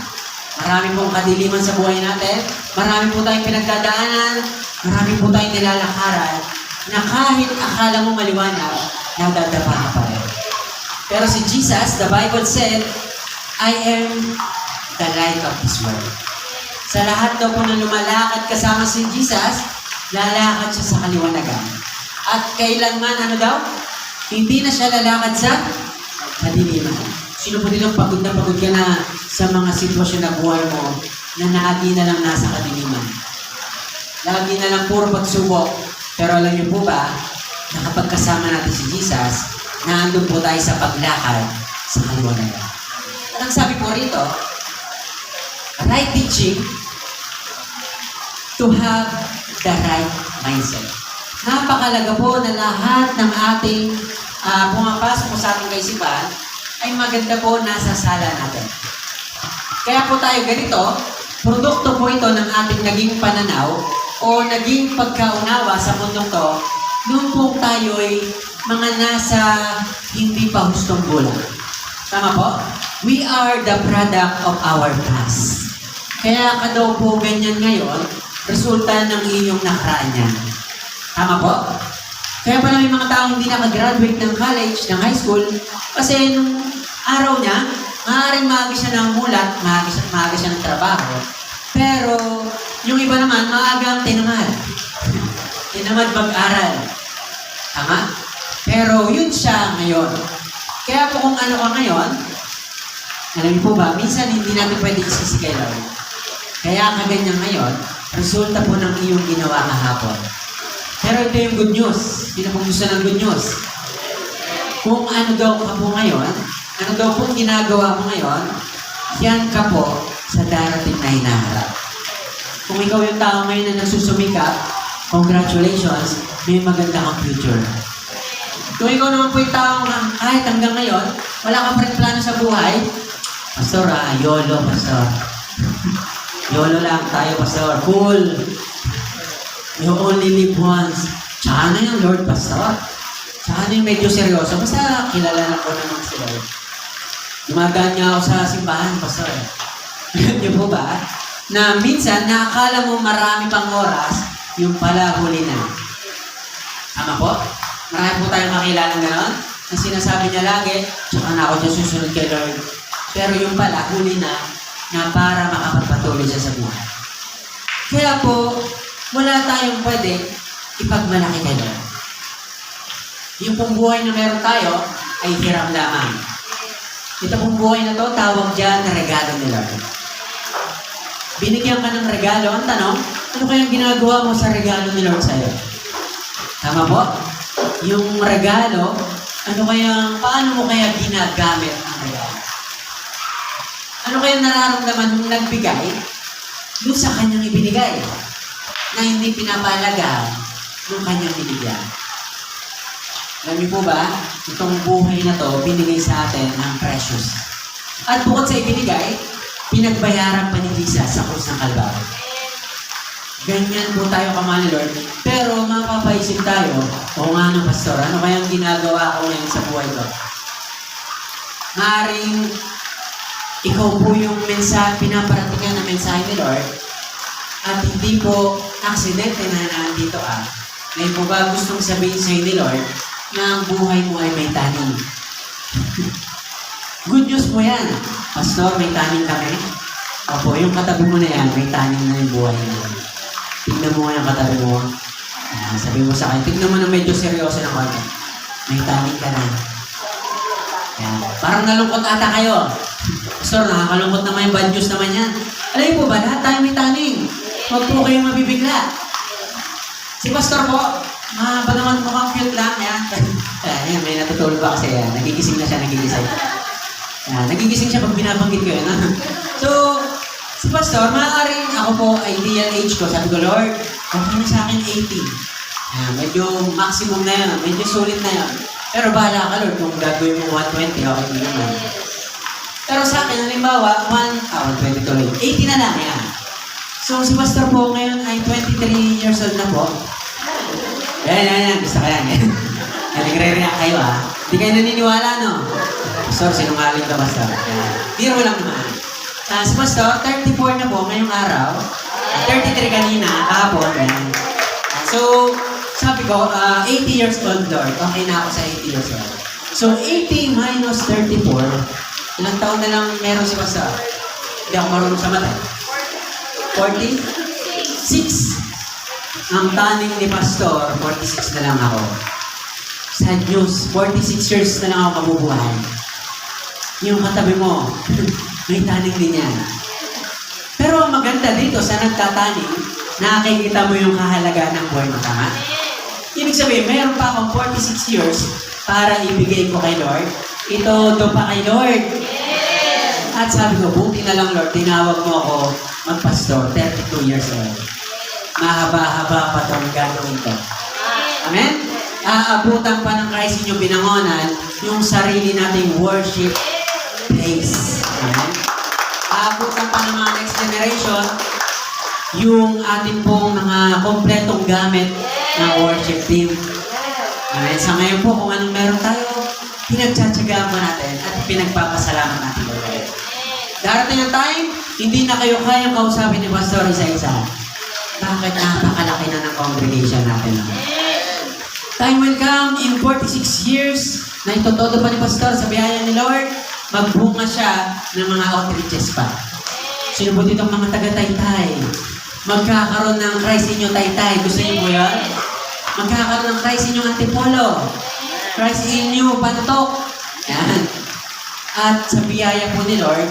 Marami pong kadiliman sa buhay natin. Marami po tayong pinagdadaanan. Marami po tayong nilalakaran na kahit akala mo maliwanag, nadadapa ka pa rin. Pero si Jesus, the Bible said, I am the light of this world. Sa lahat daw po na lumalakad kasama si Jesus, lalakad siya sa kaliwanagan. At kailanman, ano daw? Hindi na siya lalakad sa kadiliman. Sino po dito pagod ka na sa mga sitwasyon na buhay mo na lagi na lang nasa kadiliman? Lagi na lang puro pagsubok. Pero alam niyo po ba, na kapag kasama natin si Jesus, naandun po tayo sa paglakad sa kaliwanagan. At ang sabi po rito, right teaching to have the right mindset. Napakalaga po na lahat ng ating pumapasok po sa ating kaisipan ay maganda po nasa sala natin. Kaya po tayo ganito, produkto po ito ng ating naging pananaw o naging pagkaunawa sa mundong to, noon po tayo ay mga nasa hindi pa hustong gulang. Tama po? We are the product of our past. Kaya ka daw po ganyan ngayon, resulta ng iyong nakaraan yan. Tama po? Kaya pala may mga taong hindi nakagraduate ng college, ng high school, kasi nung araw niya, maaaring maaga siya ng mulat, maaga siya ng trabaho, Pero, yung iba naman, maagang tinamad. Tinamad mag-aral. Tama? Pero, yun siya ngayon. Kaya po kung ano ka ngayon, alam niyo po ba, minsan hindi natin pwede isisi kay Lord. Kaya kaganyan ngayon, resulta po ng iyong ginawa kahapon. Pero ito yung good news. Sino pong gusto ng good news? Kung ano daw ka po ngayon, ano daw po ginagawa mo ngayon, yan ka po sa darating na hinaharap. Kung ikaw yung tao ngayon na nagsusumikap, congratulations, may maganda kang future. Kung ikaw naman po yung tao na kahit hanggang ngayon, wala ka pa rin plano sa buhay, Pastor, YOLO, Pastor. YOLO lang tayo, Pastor. Cool. You only live once. Tsaka na yung Lord, Pastor. Tsaka na yung medyo seryoso. Basta kilala na ko naman si Lord. Dumagaan niya ako sa simbahan, Pastor. Alam niyo po ba? Na minsan, nakakala mo marami pang oras, yung pala huli na. Tama po? Marami po tayong makilala gano'n. Na sinasabi niya lagi, tsaka na ako dyan susunod kay Lord. Pero yung pala, huli na para makapagpatuloy siya sa buhay. Kaya po, wala tayong pwede ipagmalaki kay Lord. Yung pong buhay na meron tayo, ay hiram lamang. Ito pong buhay na to, tawag dyan na regalo ni Lord. Binigyan ka ng regalo. Ang tanong, ano kayang ginagawa mo sa regalo ni Lord sa'yo? Tama po? Yung regalo, paano mo kaya ginagamit ang regalo? Ano kaya nararamdaman mong nagbigay doon sa kanyang ibinigay na hindi pinapalagaan ng kanyang binigyan? Alam niyo po ba, itong buhay na to, binigay sa atin ng precious. At bukod sa ibinigay, pinagbayaran pa ni Jesus sa krus ng Kalbaryo. Ganyan po tayo kamahal ni Lord. Pero mapapaisip tayo, o nga no, Pastor, ano kayang ginagawa ko ngayon sa buhay ko? Maaaring ikaw po yung pinaparatingan na mensahe ni Lord at hindi po aksidente na nandito ka. Ngayon po ba gustong sabihin sa'yo ni Lord na ang buhay mo ay may tanim? Good news po yan. Pastor, may tanim kami. Opo, yung katabi mo na yan, may tanim na yung buhay mo. Tignan mo nga yung katabi mo. Sabi mo sa akin, tignan mo na medyo seryoso na konti. May tanim ka na. Yan. Parang nalungkot ata kayo. Pastor, nakakalungkot naman yung bad news naman yan. Alam niyo po ba, lahat tayo may tanim. Huwag po kayong mabibigla. Si Pastor po, ba naman mukhang cute lang, yan. Ayan, may natutulog ba kasi yan. Nagigising na siya, nagigising. Yan, nagigising siya pag binabanggit ko yan. So, si Pastor, maaaring ako po, ideal age ko. Sabi ko, Lord, okay na sa akin 80. Yan, medyo maximum na yan, medyo solid na yan. Pero bahala ka, Lord, kung gagawin mo 120, okay din naman. Pero sa akin, halimbawa, 120 tuloy. 80 na lang, yan. So, si Pastor po ngayon ay 23 years old na po. Yan. Gusto ka yan. Nagre-react kayo, ha? Hindi kayo naniniwala, no? Pastor, sinungaling ka, Pastor. Biro lang naman. Si Pastor, 34 na po ngayong araw. 33 kanina, kahapon. Yan. So, sabi ko, 80 years old, Lord. Okay na ako sa 80 years old. So, 80 minus 34, ilang taon na lang meron si Pastor? Hindi ako marunong sa mata. 46. Ang taning ni Pastor, 46 na lang ako. Sad news, 46 years na lang ako mabubuhay. Yung katabi mo, may taning din yan. Pero ang maganda dito sa nagtataning, nakikita mo yung kahalagaan ng buhay mo, tama? Ibig sabihin, mayroon pa akong 46 years para ibigay ko kay Lord. Ito, do pa kay Lord. At sabi ko, buti na lang, Lord, tinawag mo ako magpastor, 32 years old. Mahaba-haba pa itong gagawin ko. Amen? Aabutan pa ng Christ inyong binangonan yung sarili nating worship place. Amen? Aabutan pa ng mga next generation yung ating pong mga kompletong gamit ng worship team. Amen? Sa ngayon po, kung anong meron tayo, pinagtsatsagaan pa natin at pinagpapasalamat natin. Darating ang time, hindi na kayo kayang kausapin ni Pastor isa-isa. Bakit napakalaki na ng congregation natin? Time will come in 46 years na itotodo pa ni Pastor sa biyaya ni Lord, magbunga siya ng mga outreaches pa. Sino po dito mga taga-Taytay? Magkakaroon ng Christ inyo Taytay. Gusto niyo po yan? Magkakaroon ng Christ inyo Antipolo. Christ inyo Bantok. Yan. At sa biyaya po ni Lord,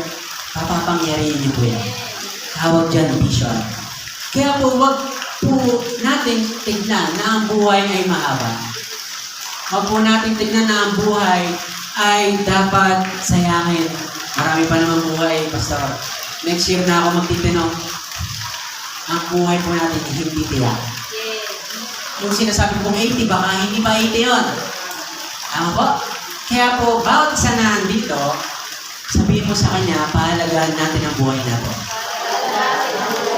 papapangyarihin niyo po yan. Tawag dyan vision. Kaya po, wag po natin tignan na ang buhay ay mahaba. Wag po natin tignan na ang buhay ay dapat sayangin. Marami pa naman buhay, Pastor. Next year na ako magtitinong. Ang buhay po natin hindi tiyak. Yung sinasabi kong 80, baka hindi pa 80 yun. Tama po? Kaya po, bawat isa na nandito, sabihin mo sa kanya, pahalagahan natin ang buhay natin.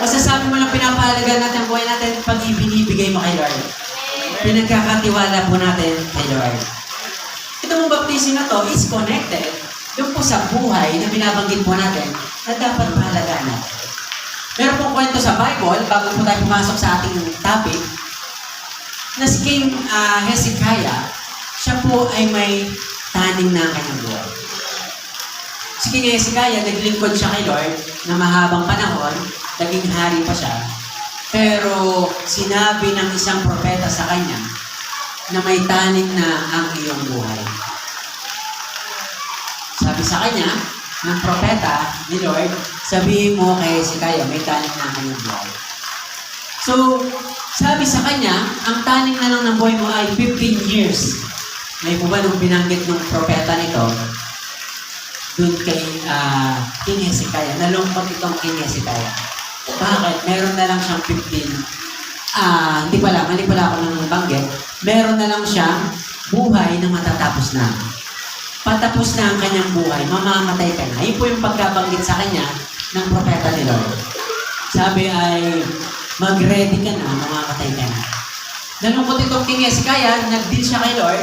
Masasabi mo lang pinapahalagaan natin ang buhay natin pag ibinibigay mo kay Lord. Pinagkakatiwala po natin kay Lord. Ito mong baptism na to is connected yung po sa buhay na binabanggit po natin na dapat pahalagaan natin. Meron pong kwento sa Bible, bago po tayo pumasok sa ating topic, na si King Hezekiah, siya po ay may taning na kanyang buhay. Si King Hezekiah, naglingkod siya kay Lord na mahabang panahon, naging hari pa siya, pero sinabi ng isang propeta sa kanya na may taning na ang iyong buhay. Sabi sa kanya, ng propeta ni Lord, sabihin mo kay Hezekiah, may taning na ang iyong buhay. So, sabi sa kanya, ang taning na lang ng buhay mo ay 15 years. May po ba nung binanggit ng propeta nito, dun kay King Hezekiah, nalungkot itong King Hezekiah. Bakit? Meron na lang siyang 15. Mali pala ako nang banggit. Meron na lang siyang buhay na matatapos na. Patapos na ang kanyang buhay, mamamatay ka na. Yun po yung pagkabanggit sa kanya ng propeta ni Lord. Sabi ay, mag-ready ka na, mamamatay ka na. Nalungkot itong King Hezekiah, nag-deal siya kay Lord.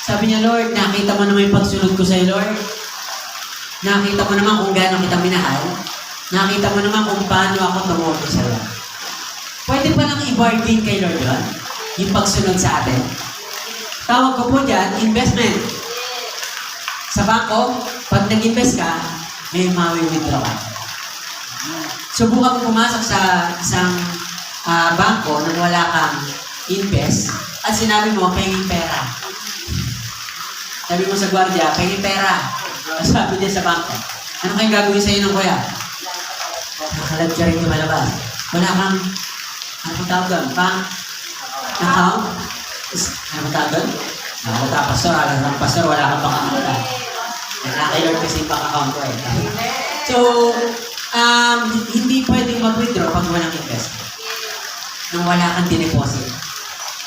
Sabi niya, Lord, nakita mo naman yung pagsunod ko sa'yo, Lord. Nakita mo naman kung gaano kita minahal. Nakita mo naman kung paano ako tumoto sa'yo. Pwede pa lang i-bargain kay Lord yun? Yung pagsunod sa atin. Tawag ko po dyan, investment. Sa bangko, pag nag-invest ka, may mawi-withdraw ka. Subukan mo pumasok sa isang bangko nang wala kang invest at sinabi mo, pahingin pera. Sabi mo sa gwardiya, pahingin pera. Sabi niya sa bangko, ano kayong gagawin sa'yo ng kuya? Nakalag ka rin yung malabas. Wala kang, ano tawag doon? Account? Ano tawag doon? Pastor, alam ng pastor, wala kang baka-account. Nakilord kasi yung baka-account ko eh. So, hindi pwedeng mag-withdraw pag walang investment. Nung wala kang dineposit.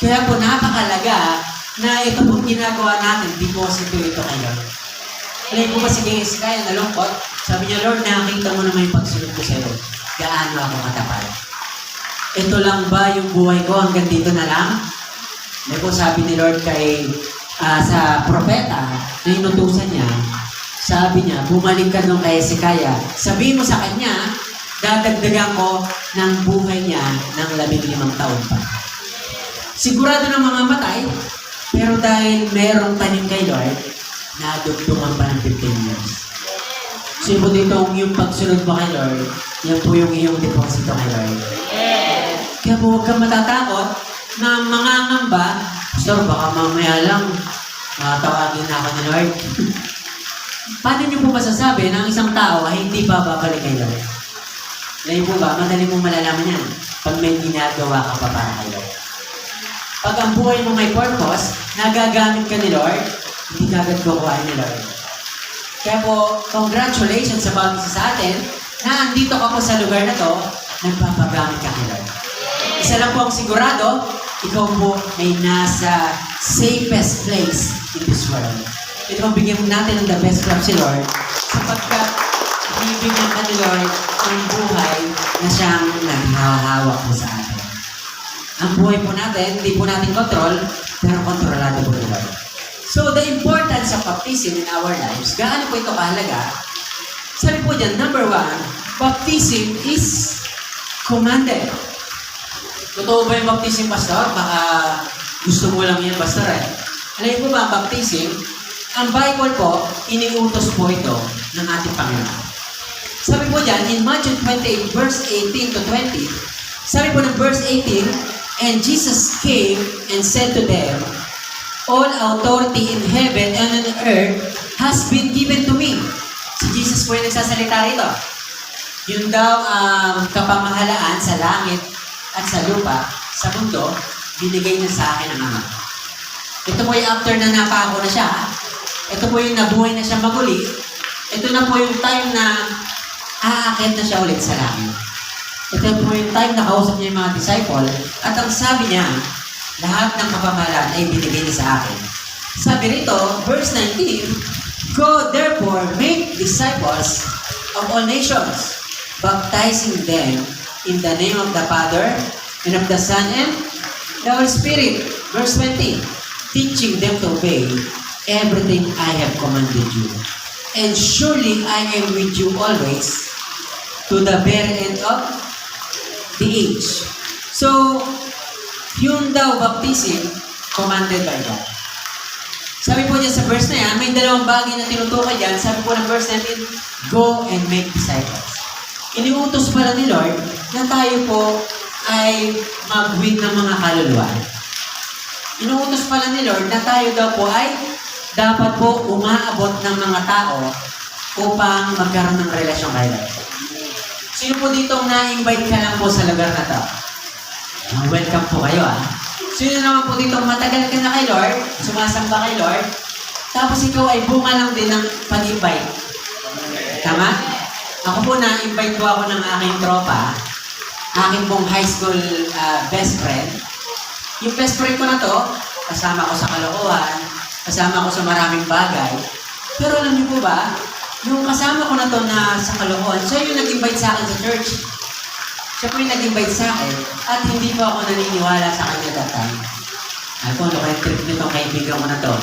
Kaya po, napakalaga na ito pong ginagawa natin, deposito ito kay Lord. Alam po ba si King Hezekiah nalungkot? Sabi niya, Lord, nakakita mo naman yung pagsunod ko sa'yo. Gaano ako katapat? Ito lang ba yung buhay ko hanggang dito na lang? Alam po sabi ni Lord kay sa propeta na inutusan niya, sabi niya, bumalik ka nung kay Hezekiah. Sabihin mo sa kanya, dadagdagan ko ng buhay niya ng 15 taon pa. Sigurado na mamamatay, pero dahil merong tanim kay Lord, nadugtungan pa ng 15 years. So yun po dito, yung pagsunod mo kay Lord, yan po yung iyong deposito kay Lord. Kaya po huwag kang matatakot na mangangamba, Pastor, baka mamaya lang tawagin na ako ni Lord. Paano niyo po masasabi na ang isang tao ay hindi pa babalik kay Lord? Ngayon po ba, madali mong malalaman yan pag may ginagawa ka pa para kay Lord. Pag ang buhay mo may purpose, nagagamit ka ni Lord, hindi ka agad kukuhain ni Lord. Kaya po, congratulations sa bawat isa sa atin na andito ka po sa lugar na to, nagpapagamit ka kay Lord. Isa lang po ang sigurado, ikaw po ay nasa safest place in this world. Ito ang bigyan natin ng the best love si Lord sapagkat bibigyan ka ni Lord ng buhay na siyang naghahawak po sa atin. Ang buhay po natin, hindi po natin control, pero kontrolado po ni Lord. So, the importance of baptism in our lives, gaano po ito kahalaga? Sabi po dyan, number 1, baptism is commanded. Totoo ba yung baptism, Pastor? Baka gusto mo lang yan, Pastor eh. Alam po ba ang baptism? Ang Bible po, iniutos po ito ng ating Panginoon. Sabi po dyan, in Matthew 28, verse 18 to 20, sabi po ng verse 18, and Jesus came and said to them, all authority in heaven and on earth has been given to me. Si Jesus po yung nagsasalita rito. Yun daw ang kapamahalaan sa langit at sa lupa, sa mundo, binigay niya sa akin ng Ama. Ito po yung after na napako na siya. Ito po yung nabuhay na siya maguli. Ito na po yung time na aakit na siya ulit sa langit. Ito po yung time na kausap niya yung mga disciple. At ang sabi niya, lahat ng kapamahalaan ay binigay niya sa akin. Sabi rito, verse 19, go therefore make disciples of all nations, baptizing them in the name of the Father, and of the Son, and the Holy Spirit. Verse 20, teaching them to obey everything I have commanded you. And surely I am with you always to the very end of the age. So, yung daw baptism, commanded by God. Sabi po dyan sa verse na yan, may dalawang bagay na tinutukoy dyan. Sabi po ng verse 19, go and make disciples. Iniutos pala ni Lord na tayo po ay mag-win ng mga kaluluwa. Inuutos pala ni Lord na tayo daw po ay dapat po umaabot ng mga tao upang magkaroon ng relasyon kay Lord. Sino po ditong na-invite ka lang po sa lugar na to? Welcome po kayo Sino naman po ditong matagal ka na kay Lord, sumasamba kay Lord, tapos ikaw ay bunga lang din ng pag-invite. Tama? Ako po na-invite po ako ng aking tropa, aking pong high school best friend. Yung best friend ko na to, kasama ko sa kalokohan, kasama ko sa maraming bagay. Pero alam niyo po ba, yung kasama ko na to na sa kalokohan, siya yung nag-invite sa akin sa church. Siya po yung nag-invite sa akin at hindi po ako naniniwala sa kanya that time. Ako, ano kayong trip nitong kaibigan ko na to?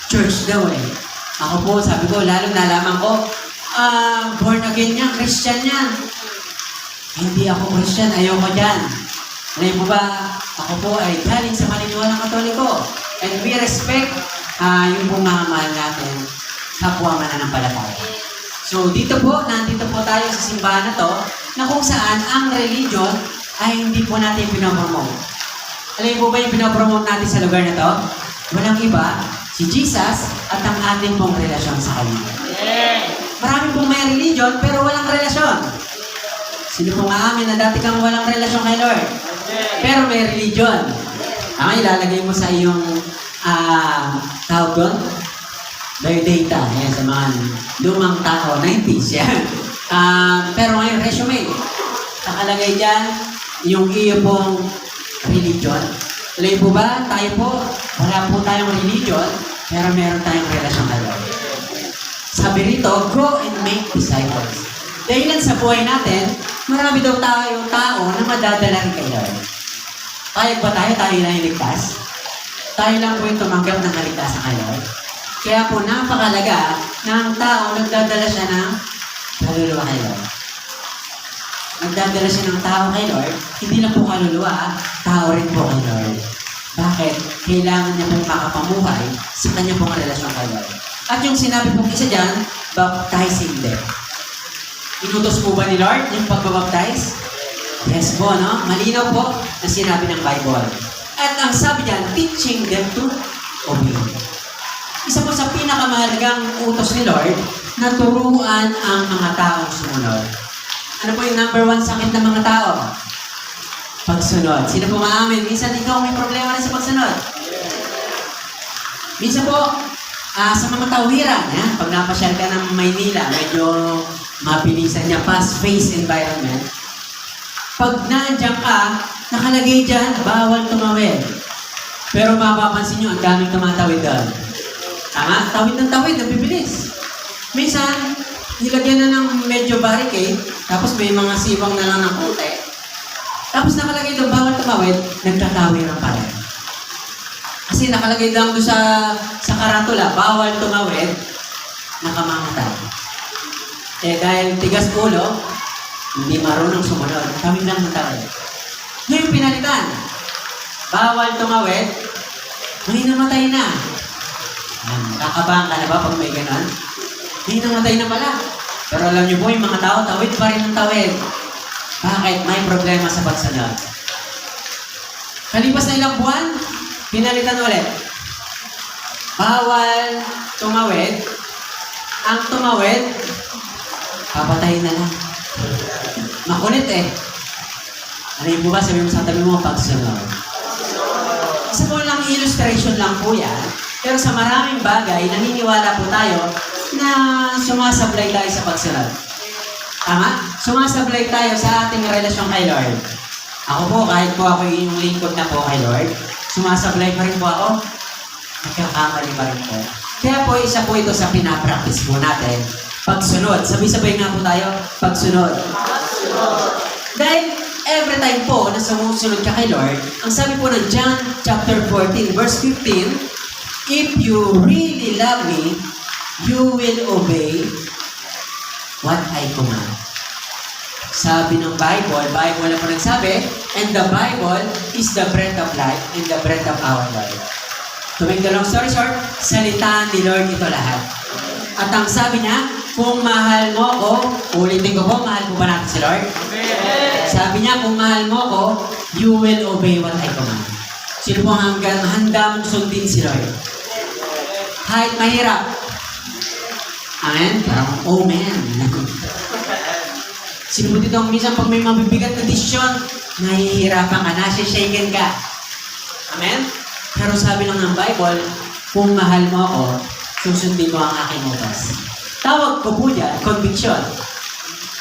Church daw Ako po, sabi ko, lalong nalaman ko, born again yan, Christian yan. Hindi ako Christian, ayoko dyan. Alam mo ba, ako po ay galing sa paniniwalang Katoliko. And we respect yung pumamahal natin kapwa mananampalataya. So dito po, nandito po tayo sa simbahan na to, na kung saan ang religion ay hindi po natin pinopromote. Alam po ba yung pinopromote natin sa lugar na to? Walang iba, si Jesus at ang ating pong relasyon sa Kanya. Marami pong may religion pero walang relasyon. Sino pong aamin na dati kang walang relasyon kay Lord? Pero may religion. Ilalagay mo sa iyong tawag doon? Biodata. Yan, sa mga lumang tao, 90s yan. Pero ngayon, resume. Nakalagay dyan yung iyo pong religion. Alam po ba, tayo po, wala po tayong religion, pero meron tayong relasyon kay Lord. Sabi rito, go and make disciples. Dahilan sa buhay natin, marami daw tayong tao na madadala rin kay Lord. Tayo ba tayo? Tayo lang yung ligtas? Tayo lang po yung tumanggap ng kaligtasan kay Lord. Kaya po napakalaga na ang tao nagdadala siya ng kaluluwa kay Lord. Nagdadala siya ng tao kay Lord, hindi lang po kaluluwa, tao rin po kay Lord. Bakit? Kailangan niya pong makapamuhay sa kanya pong relasyon kay Lord. At yung sinabi pong isa dyan, baptizing them. Inutos po ba ni Lord yung pagbabaptize? Yes po, no? Malinaw po na sinabi ng Bible. At ang sabi dyan, teaching them to obey. Isa po sa pinakamahalagang utos ni Lord na turuan ang mga taong sumunod. Ano po yung number one sakit ng mga tao? Pagsunod. Sino po maamin? Minsan ikaw may problema rin sa pagsunod. Minsan po, sa mga tawiran, pag napasyal ka ng Maynila, medyo mabilisan niya, fast-paced environment. Pag naandyan ka, nakalagay dyan, bawal tumawid. Pero mapapansin nyo, ang daming tumatawid doon. Tama? Tawid ng tawid, nabibilis. Minsan, nilagyan na ng medyo barricade, tapos may mga sibang na lang ng puti. Tapos nakalagay doon, bawal tumawid, nagtatawiran pa rin. Kasi nakalagay doon sa karatula, bawal tumawid, nakamangatay. Dahil tigas ulo, hindi marunong sumunod, tawid lang ng tawid. Ngayon pinalitan, bawal tumawid, may namatay na. Kakabahan ka na ba pag may ganon? May namatay na pala. Pero alam niyo po, yung mga tao, tawid pa rin ng tawid. Bakit? May problema sa pagsunod. Kalipas na ilang buwan, pinalitan ulit. Bawal tumawid. Ang tumawid, papatayin na lang. Makulit eh. Ano yun po ba? Sabi mo sa tabi mo, pagsunod. Isa po lang illustration lang po yan. Pero sa maraming bagay, naniniwala po tayo na sumasablay tayo sa pagsunod. Tama? Sumasablay tayo sa ating relasyon kay Lord. Ako po, kahit po ako yung lingkod na po kay Lord, sumasablay pa rin po ako. Nagkakamali pa rin po. Kaya po, isa po ito sa pinapractice po natin. Pagsunod. Sabay-sabay nga po tayo, pagsunod. Dahil every time po na sumusunod ka kay Lord, ang sabi po ng John chapter 14, verse 15, if you really love me, you will obey what I command. Sabi ng Bible na po nagsabi, and the Bible is the breath of life and the breath of our Lord. To make the long story short, salita ni Lord ito lahat. At ang sabi niya, kung mahal mo ako, ulitin ko po, mahal po ba natin si Lord? Amen. Sabi niya, kung mahal mo ako, you will obey what I command. Sino po hanggang handa mong sundin si Lord? Kahit mahirap. Amen? Parang, oh man. Sino po dito, minsan pag may mabibigat na desisyon, nahihirapan ka, nasa-shaken ka. Amen? Pero sabi lang ng Bible, kung mahal mo ako, susundin mo ang aking utos. Tawag ko po dyan, conviction.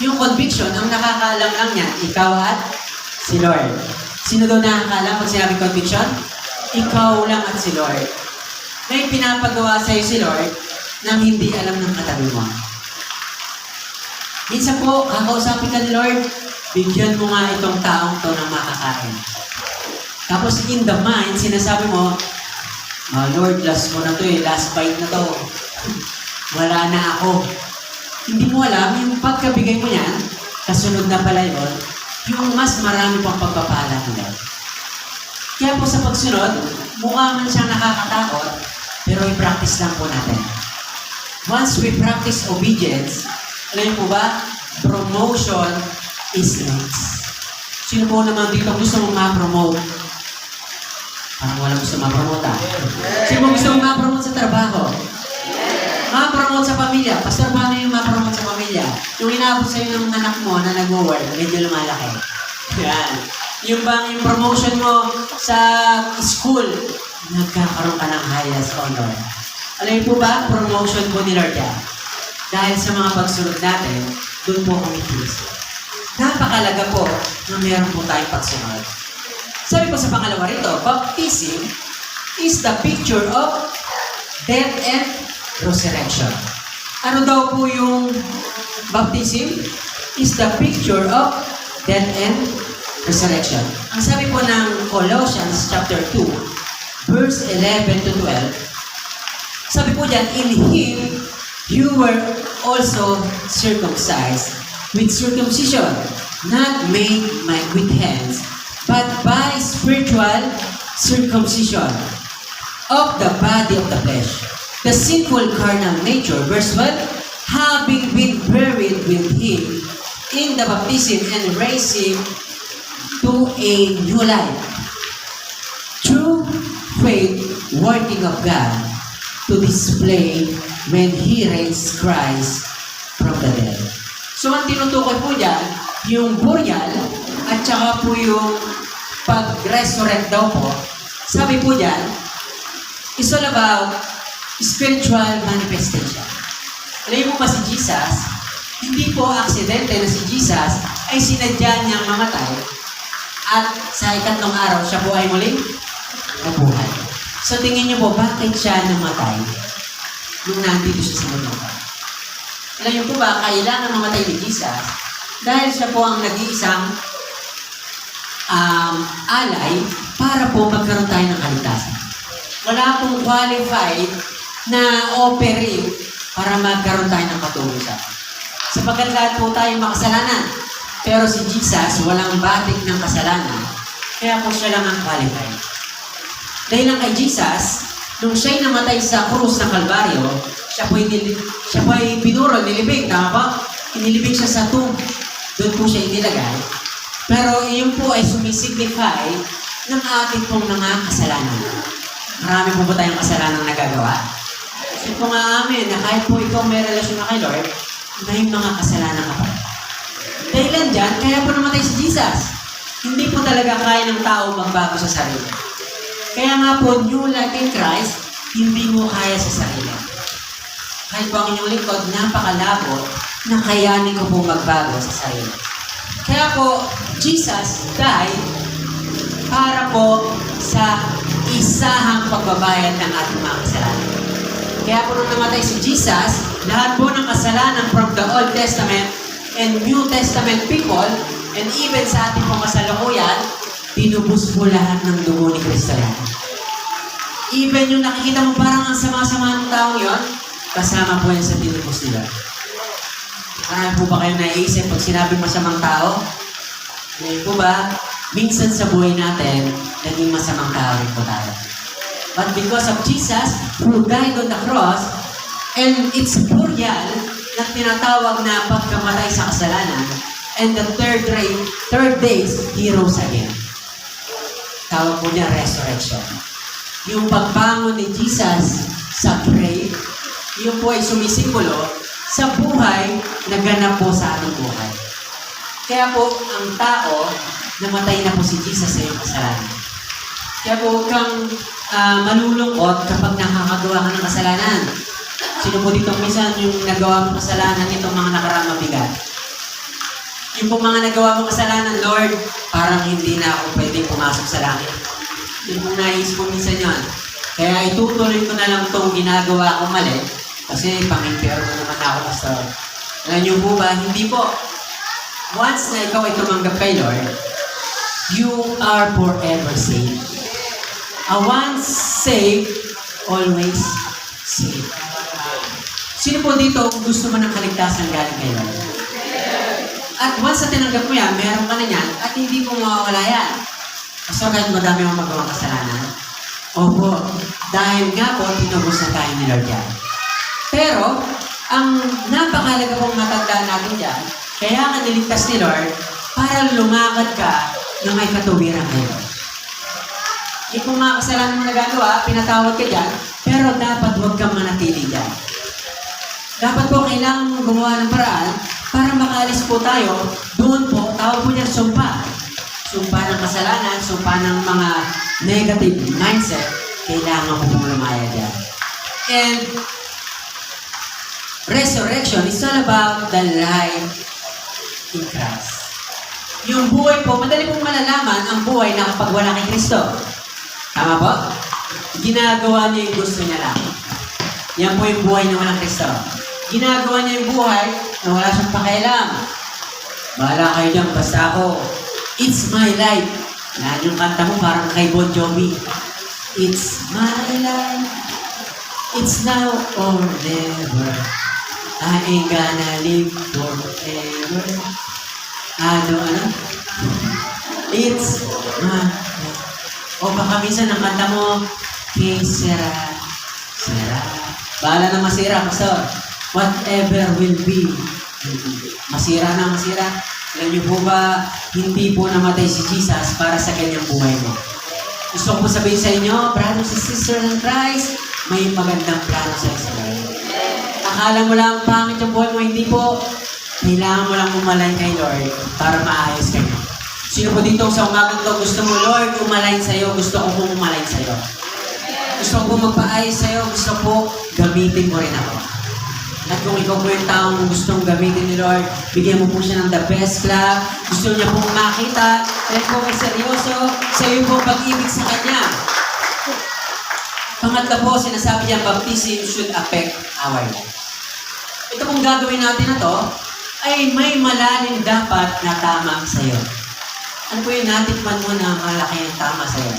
Yung conviction, ang nakakaalam lang niyan, ikaw at si Lord. Sino daw nakakaalam pag sinabi conviction? Ikaw lang at si Lord. May pinapagawa sa'yo si Lord nang hindi alam ng katabi mo. Minsan po, kakausapin ka ni Lord, bigyan mo nga itong taong to ng makakain. Tapos in the mind, sinasabi mo, Lord, last mo na to last bite na to. Wala na ako. Hindi mo alam, yung pagkabigay mo yan, kasunod na pala yun, yung mas marami pang pagpapala nila. Kaya po sa pagsunod, mukha man siyang nakakatakot, pero i-practice lang po natin. Once we practice obedience, alam po ba, promotion is next. Sino po naman dito gusto mong ma-promote? Parang walang gusto ma-promote Sino gusto mong ma-promote sa trabaho? Ma-promote sa pamilya. Pastor, paano yung ma-promote sa pamilya? Yung inaabot sa'yo ng anak mo na nag-work, medyo lumalaki. Yan. Yung bang yung promotion mo sa school, nagkakaroon ka ng highest honor. Alam niyo po ba, promotion po ni Lord yan. Dahil sa mga pagsunod natin, doon po kami kinis. Napakalaga po na meron po tayong pagsunod. Sabi po sa pangalawa rito, baptism is the picture of death and resurrection. Ano daw po yung baptism? Is the picture of death and resurrection. Ang sabi po ng Colossians chapter 2, verse 11 to 12, sabi po dyan, in Him, you were also circumcised with circumcision, not made with hands, but by spiritual circumcision of the body of the flesh. The sinful carnal nature, verse 12, having been buried with Him in the baptism and raised Him to a new life. Through faith, working of God, to display when He raised Christ from the dead. So, ang tinutukoy po dyan, yung burial, at saka po yung pag-resurrect daw po, sabi po dyan, is all about spiritual manifestation. Alam mo ba si Jesus, hindi po aksidente na si Jesus ay sinadya niyang mamatay at sa ikatlong araw siya po ay muling nabuhay. So tingin niyo po, bakit siya namatay nung nandito siya sa mundo? Alam niyo po ba, kailangan mamatay ni Jesus dahil siya po ang nag-iisang alay para po magkaroon tayo ng kaligtasan. Wala pong qualified na offering para magkaroon tayo ng katulisan. Sapagkat lahat po tayo makasalanan. Pero si Jesus, walang batik ng kasalanan. Kaya po siya lang ang qualified. Dahil lang kay Jesus, nung siya'y namatay sa krus ng Kalbaryo, siya po ay pinuro, nilibing, tama ba? inilibing siya sa tomb. Doon po siya inilagay. Pero iyon po ay sumisignify ng ating pong mga kasalanan. Marami po ba tayong kasalanan nagagawa? Kasi po nga amin na kahit po ikaw may relasyon na kay Lord, may mga kasalanan ka pa. Dahilan dyan, kaya po namatay si Jesus. Hindi po talaga kaya ng tao magbago sa sarili. Kaya nga po, new life in Christ, hindi mo kaya sa sarili. Kahit po ang inyong likod, napakalabo na kayanin ko po magbago sa sarili. Kaya po, Jesus died para po sa isahang pagbabayad ng ating mga kasalanan. Kaya po nung namatay si Jesus, lahat po ng kasalanan from the Old Testament and New Testament people, and even sa ating pong kasalukuyan, tinubos po lahat ng dugo ni Kristo yan. Even yung nakikita mo parang ang sama-sama ng taong yon, kasama po yan sa tinubos nila. Marami po ba kayo naiisip pag sinabi masamang tao? Ngayon po ba, minsan sa buhay natin, naging masamang tao rin po tayo. But because of Jesus, who died on the cross, and it's burial na tinatawag na pagkamatay sa kasalanan, and the third days, He rose again. Tawag po niya resurrection. Yung pagbangon ni Jesus sa grave, yun po ay sumisimbolo sa buhay na ganap po sa ating buhay. Kaya po, ang tao, namatay na po si Jesus sa iyong kasalanan. Kaya po, huwag kang malulungkot kapag nakakagawa ka ng kasalanan. Sino po dito minsan yung nagawa mong kasalanan nitong mga nakaraang mabigat? Yung po mga nagawa mong kasalanan, Lord, parang hindi na ako pwedeng pumasok sa langit. Yung po naisip ko minsan yun. Kaya itutuloy ko na lang itong ginagawa kong mali kasi pang-impero na naman ako, Pastor. Alam niyo po ba, hindi po. Once na ikaw ay tumanggap kay Lord, you are forever saved. Once saved, always saved. Sino po dito gusto mo ng kaligtasan galing kay Lord? At once na tinanggap mo yan, meron ka na yan, at hindi mo mawawala yan. So kahit madami mong magawang kasalanan, opo, dahil nga po, tinubos na tayo ni Lord yan. Pero, ang napakalaga pong matandaan natin dyan, kaya ka niligtas ni Lord, para lumakad ka na may katuwiran kay Lord. Yung kung mga kasalanan mo nagagawa, pinatawad ka dyan, pero dapat huwag kang manatili dyan. Dapat po kailangan mong gumawa ng paraan para makaalis po tayo, doon po, tawag po niya sumpa. Sumpa ng kasalanan, sumpa ng mga negative mindset, kailangan po pong lumaya dyan. And resurrection is all about the life in Christ. Yung buhay po, madali pong malalaman ang buhay na kapag wala kay Kristo. Tama po? Ginagawa niya yung gusto niya lang. Yan po yung buhay na walang Kristo. Ginagawa niya yung buhay na wala siyang pakialam. Bahala kayo dyan, basta ako. It's my life. Yan yung kanta mo parang kay Bon Jovi. It's my life. It's now or never. I ain't gonna live forever. Ano? It's my life. O baka minsan ang kanta mo, que sera. Bahala na masira, Pastor. Whatever will be. Masira na masira. Alam niyo po ba, hindi po namatay si Jesus para sa kanyang buhay mo. Gusto ko po sabihin sa inyo, brothers and sisters in Christ, may magandang plano sa Israel. Akala mo lang pangit yung buhay mo, hindi po. Kailangan mo lang umalay kay Lord para maayos kayo. Sino po dito sa umagang to, gusto mo, Lord, umalain sa'yo, gusto ko po umalain sa'yo. Gusto ko po magpaayos sa'yo, gusto ko gamitin mo rin ako. At kung ikaw po yung taong gustong gamitin ni Lord, bigyan mo po siya ng the best clap. Gusto niya pong makita, kaya po ay seryoso sa iyo pong pag-ibig sa Kanya. Pangatlo po, sinasabi niya, baptism should affect our life. Ito pong gagawin natin na to, ay may malalim dapat na tama sa iyo. Ano po yung natikman mo na malaki ang tama sa iyo?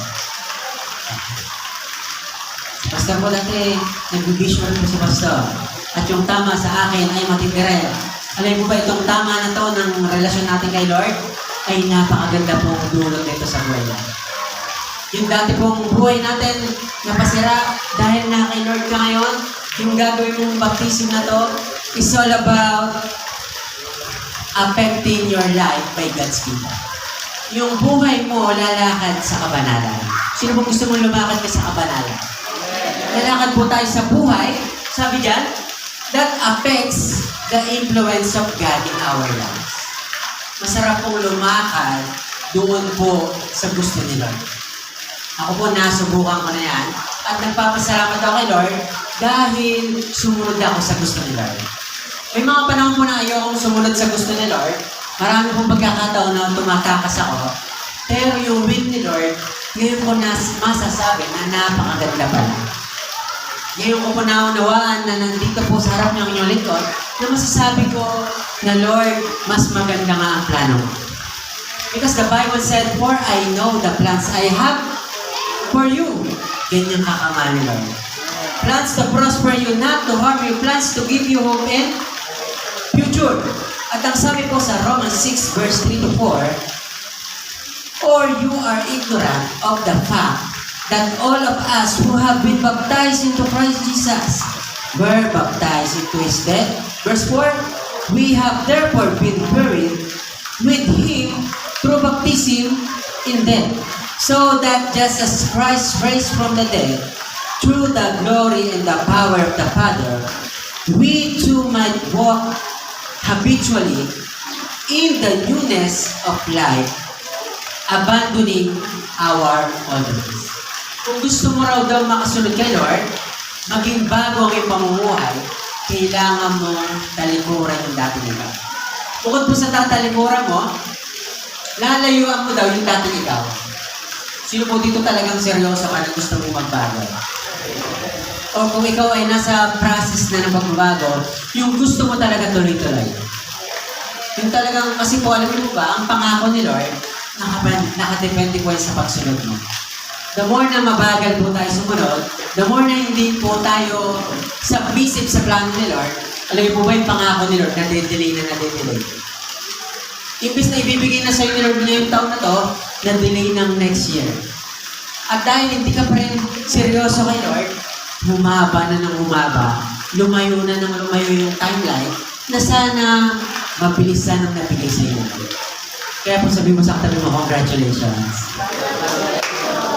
Pastor po dati, nag-vision po si Pastor. At yung tama sa akin ay matindi rin. Alam mo ba itong tama na to ng relasyon natin kay Lord? Ay napakaganda pong dulot nito sa buhay natin. Yung dati pong buhay natin napasira dahil na kay Lord ka ngayon, yung gagawin mong baptism na to is all about affecting your life by God's will. Yung buhay mo lalakad sa kabanalan. Sino bang gusto mong lumakad ka sa kabanalan? Lalakad po tayo sa buhay, sabi diyan, that affects the influence of God in our lives. Masarap pong lumakad doon po sa gusto ni Lord. Ako po nasubukan ko na yan at nagpapasalamat ako kay Lord dahil sumunod ako sa gusto ni Lord. May mga panahon po na ayokong sumunod sa gusto ni Lord. Marami pong pagkakataon na tumatakas ako. Pero yung will ni Lord, ngayon ko na masasabi na napakaganda pala. Ngayon ko po naunawaan na nandito po sa harap ng inyong lingkod na masasabi ko na Lord, mas maganda nga ang plano mo. Because the Bible said, for I know the plans I have for you. Ganyan kakamali Lord. Plans to prosper you, not to harm you. Plans to give you hope and future. At ang sabi po sa Romans 6 verse 3 to 4, or you are ignorant of the fact that all of us who have been baptized into Christ Jesus were baptized into His death. Verse 4, we have therefore been buried with Him through baptism in death, so that just as Christ raised from the dead through the glory and the power of the Father, we too might walk habitually in the newness of life, abandoning our old ways. Kung gusto mo raw daw makasunod kay Lord, maging bago ang iyong pamumuhay, kailangan mo talikuran yung dating ikaw. Bukod po sa tatalikuran mo, lalayuan mo daw yung dating ikaw. Sino po dito talagang seryoso ka na gusto mong magbago? O kung ikaw ay nasa process na ng pagbabago, yung gusto mo talaga tuloy-tuloy. Yung talagang, kasi po alam mo ba, ang pangako ni Lord, nakadepende po sa pagsunod mo. The more na mabagal po tayo sumunod, the more na hindi po tayo submissive sa plano ni Lord, alam mo po ba yung pangako ni Lord, na-delay. Imbis na ibibigay na sa'yo ni Lord ngayong taon na to, na-delay ng next year. At dahil hindi ka pa rin seryoso kay Lord, humaba na ng humaba, lumayo na ng lumayo yung timeline, na sana mabilisan ang nabigay sa iyo. Kaya po sabi mo sa katabi mo, congratulations.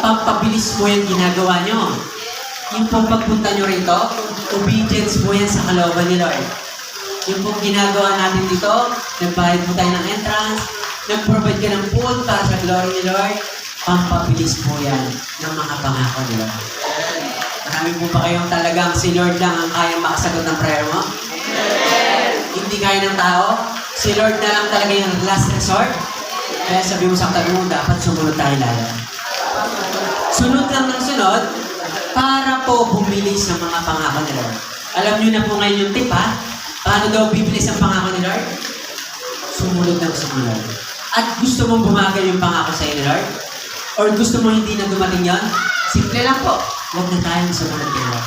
Pampabilis po yung ginagawa nyo. Yung pong pagpunta nyo rito, obedience po yan sa kalooban ni Lord. Yung pong ginagawa natin dito, nagbayad po tayo ng entrance, nag-provide ka ng food para sa glory ni Lord, pampabilis po yan ng mga pangako ni Lord. Marami po ba kayong talagang si Lord lang ang kayang makasagot ng prayer mo? Hindi kaya ng tao? Si Lord na lang talaga yung last resort? Kaya sabi mo sa katabi mo, dapat sumunod tayo lalo. Sunod lang ng sunod para po bumilis ng mga pangako ni Lord. Alam niyo na po ngayon yung tip ha? Paano daw bibilis ang pangako ni Lord? Sumunod ng sumunod. At gusto mong bumagal yung pangako sa ni Lord? Or gusto mo hindi na dumating yon? Simple lang po. Huwag na tayong sumunod kay Lord.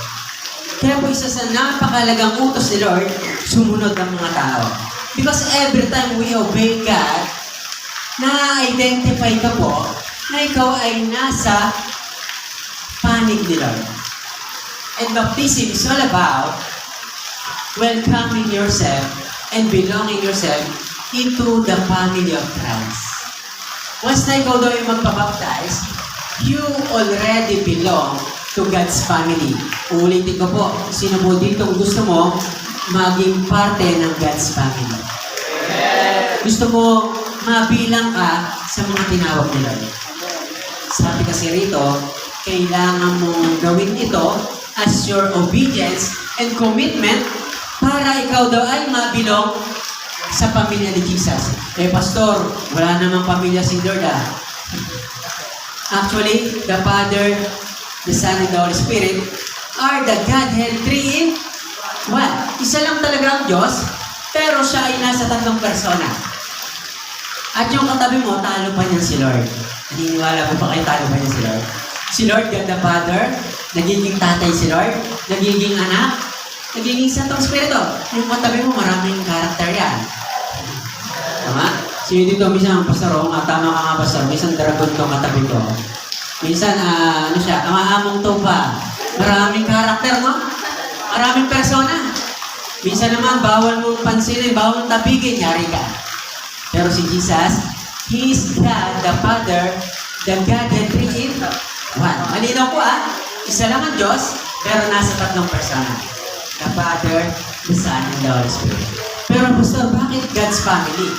Kaya po isa sa napakalagang utos ni Lord, sumunod ang mga tao. Because every time we obey God, na-identify ka po na ikaw ay nasa panig ni Lord. And baptism is all about welcoming yourself and belonging yourself into the family of Christ. Once na ikaw daw yung magpabaptize, you already belong to God's family. Ulitin ko po, sino po dito gusto mo maging parte ng God's family? Gusto mo mabilang ka sa mga tinawag ni Lord. Sabi kasi rito, kailangan mong gawin ito as your obedience and commitment para ikaw daw ay mabilong sa pamilya ni Jesus. Eh, Pastor, wala namang pamilya si Lord ah. Actually, the Father, the Son, and the Holy Spirit are the Godhead 3 in 1. Isa lang talaga ang Diyos, pero siya ay nasa tatlong persona. At yung katabi mo, talo pa niya si Lord. Naniniwala mo ba kayo talo pa niya si Lord? Si Lord, God the Father, nagiging tatay si Lord, nagiging anak, nagiging Santong Espiritu. Yung katabi mo, maraming karakter yan. Tama? Sino dito, minsan, Pastor, tama ka nga, Pastor, minsan dragon ko katabi ko. Minsan, ano siya, ang aamong tupa. Maraming karakter, no? Maraming persona. Minsan naman, bawal mong pansinin, bawal mong tabigin, yari ka. Pero si Jesus, He is God, the Father, the Godhead three in one. Malinaw po isa lang ang Diyos, pero nasa tatlong persona. The Father, the Son, and the Holy Spirit. Pero Pastor, bakit God's family?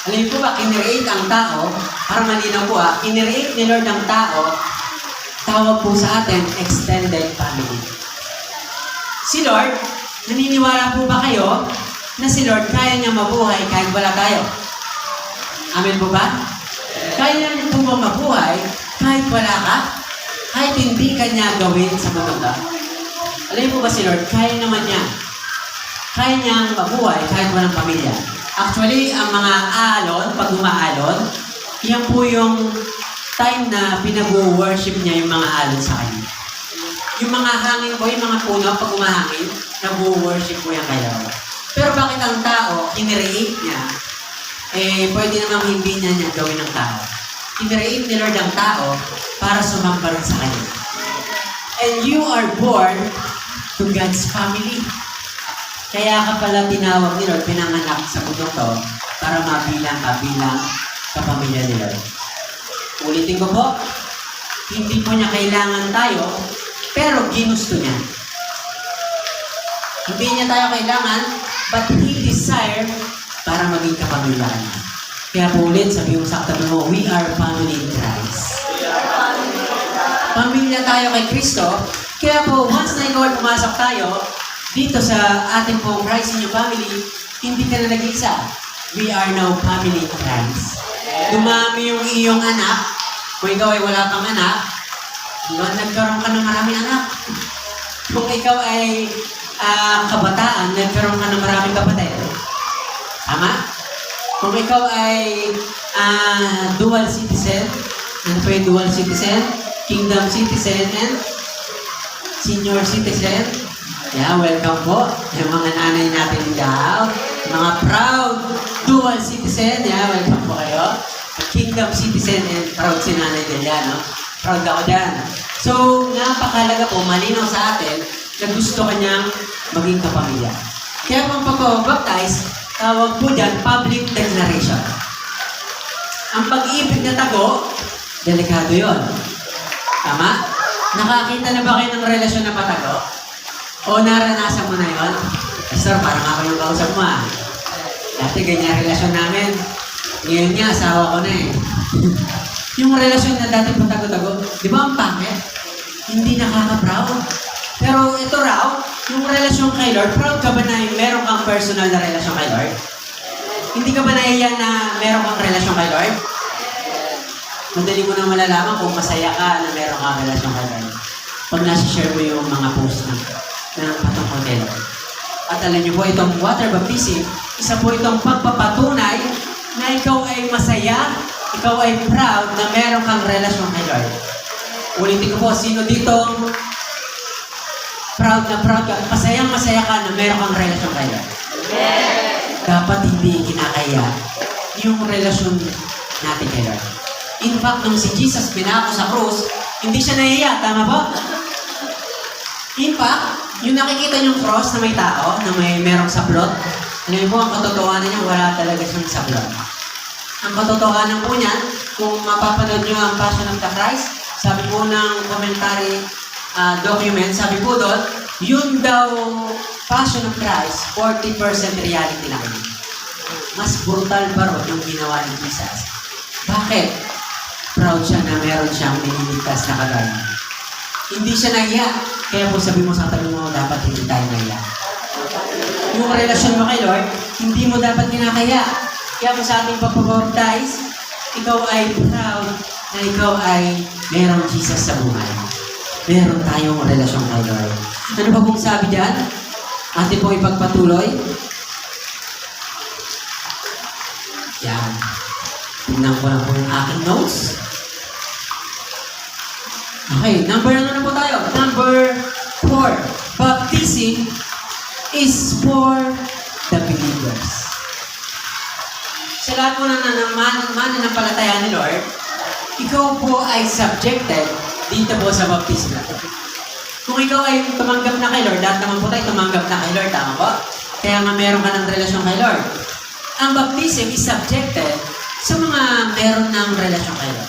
Alam niyo po ba, kinreate ang tao, para malinaw po kinreate ni Lord ang tao, tawag po sa atin, extended family. Si Lord, naniniwala po ba kayo na si Lord kaya niya mabuhay kahit wala tayo? Amen po ba? Kaya niya po ba mabuhay kahit wala ka? Kahit hindi ka niya gawin sa mundo ka? Alam niyo po ba si Lord, kaya naman niya. Kaya niyang mabuhay kahit walang pamilya. Actually, ang mga alon, pag umaalon, yan po yung time na pinag-worship niya yung mga alon sa kanya. Yung mga hangin po, yung mga puno, pag umahangin, nag-worship po yan kayo. Pero bakit ang tao, kinreate niya, pwede namang hindi niya gawin ng tao. Kinreate ni Lord ang tao para sumamba rin sa kanya. And you are born to God's family. Kaya ka pala tinawag ni Lord, pinanganak sa mundo to, para mabilang ka bilang kapamilya ni Lord. Ulitin ko po, hindi po niya kailangan tayo, pero ginusto niya. Hindi niya tayo kailangan, but He desired para maging kapamilya niya. Kaya po ulit, sabi mo sa katabi mo, we are family in Christ. Pamilya tayo kay Kristo, kaya po, once na ikaw ay pumasok tayo, dito sa ating pong Christ in your family, hindi ka na nag-iisa. We are now family in Christ. Dumami yung iyong anak. Kung ikaw ay wala kang anak, nagkaroon ka ng maraming anak. Kung ikaw ay kabataan, nagkaroon ka ng maraming kapatid. Tama? Kung ikaw ay dual citizen, ano pa yung dual citizen? Kingdom citizen and senior citizen. Yeah, welcome po. Yung mga nanay natin daw. Mga proud dual citizen. Yeah, welcome po kayo. Kingdom citizen and proud si nanay din yan, no? Proud ako dyan. So, napakalaga po, malinaw sa atin na gusto kanyang maging kapamilya. Kaya kung pagpapabaptize, tawag po dyan, public declaration. Ang pag-ibig na tago, delikado yon. Tama? Nakakita na ba kayo ng relasyon na patago? O naranasan mo na yun? Pastor, parang ako yung kausap mo Dati ganyan relasyon namin. Ngayon nga, asawa ko na Yung relasyon na dati patago-tago, di ba ang pangit? Hindi nakaka-proud. Pero ito raw, yung relasyon kay Lord, proud ka ba na meron kang personal na relasyon kay Lord? Hindi ka ba naiyan na meron kang relasyon kay Lord? Madali mo na malalaman kung masaya ka na meron kang relasyon kay Lord. Pag nasi-share mo yung mga posts ng patungkol kay Lord. At alam niyo po, itong water baptism, isa po itong pagpapatunay na ikaw ay masaya, ikaw ay proud na meron kang relasyon kay Lord. Ulitin ko po, sino dito proud ka, masayang-masaya ka na meron kang relasyon kay Lord? Dapat hindi kinakaya yung relasyon natin kay Lord. In fact, nung si Jesus pinako sa krus, hindi siya nahiya, tama ba? In fact, yung nakikita niyong cross na may tao, na merong sablot, alam niyo po, ang katotohanan niya, wala talaga siyang sablot. Ang katotohanan po niyan, kung mapapanood niyo ang Passion of the Christ, sabi po ng commentary document, sabi po doon, yun daw, Passion of Christ, 40% reality lang yun. Mas brutal pa rin yung ginawa ni Jesus. Bakit? Proud siya na meron siyang nililigtas na kagaya. Hindi siya nahiya. Kaya po sabi mo sa tabi mo, dapat hindi tayo nahiya. Yung relasyon mo kay Lord, hindi mo dapat kinakaya. Kaya po sa ating pagpapabaptize, ikaw ay proud na ikaw ay merong Jesus sa buhay. Meron tayong relasyon kay Lord. Ano ba kung sabi dyan? Atin po ipagpatuloy. Yan. Tingnan ko lang po yung aking notes. Okay, number ano na po tayo? Number 4. Baptism is for the believers. Sa lahat po na mananampalataya ni Lord, ikaw po ay subjected dito po sa baptism na ito. Kung ikaw ay tumanggap na kay Lord, lahat naman po tayo tumanggap na kay Lord, tama po? Kaya nga meron ka ng relasyon kay Lord. ang baptism is subjected sa mga meron ng relasyon kayo.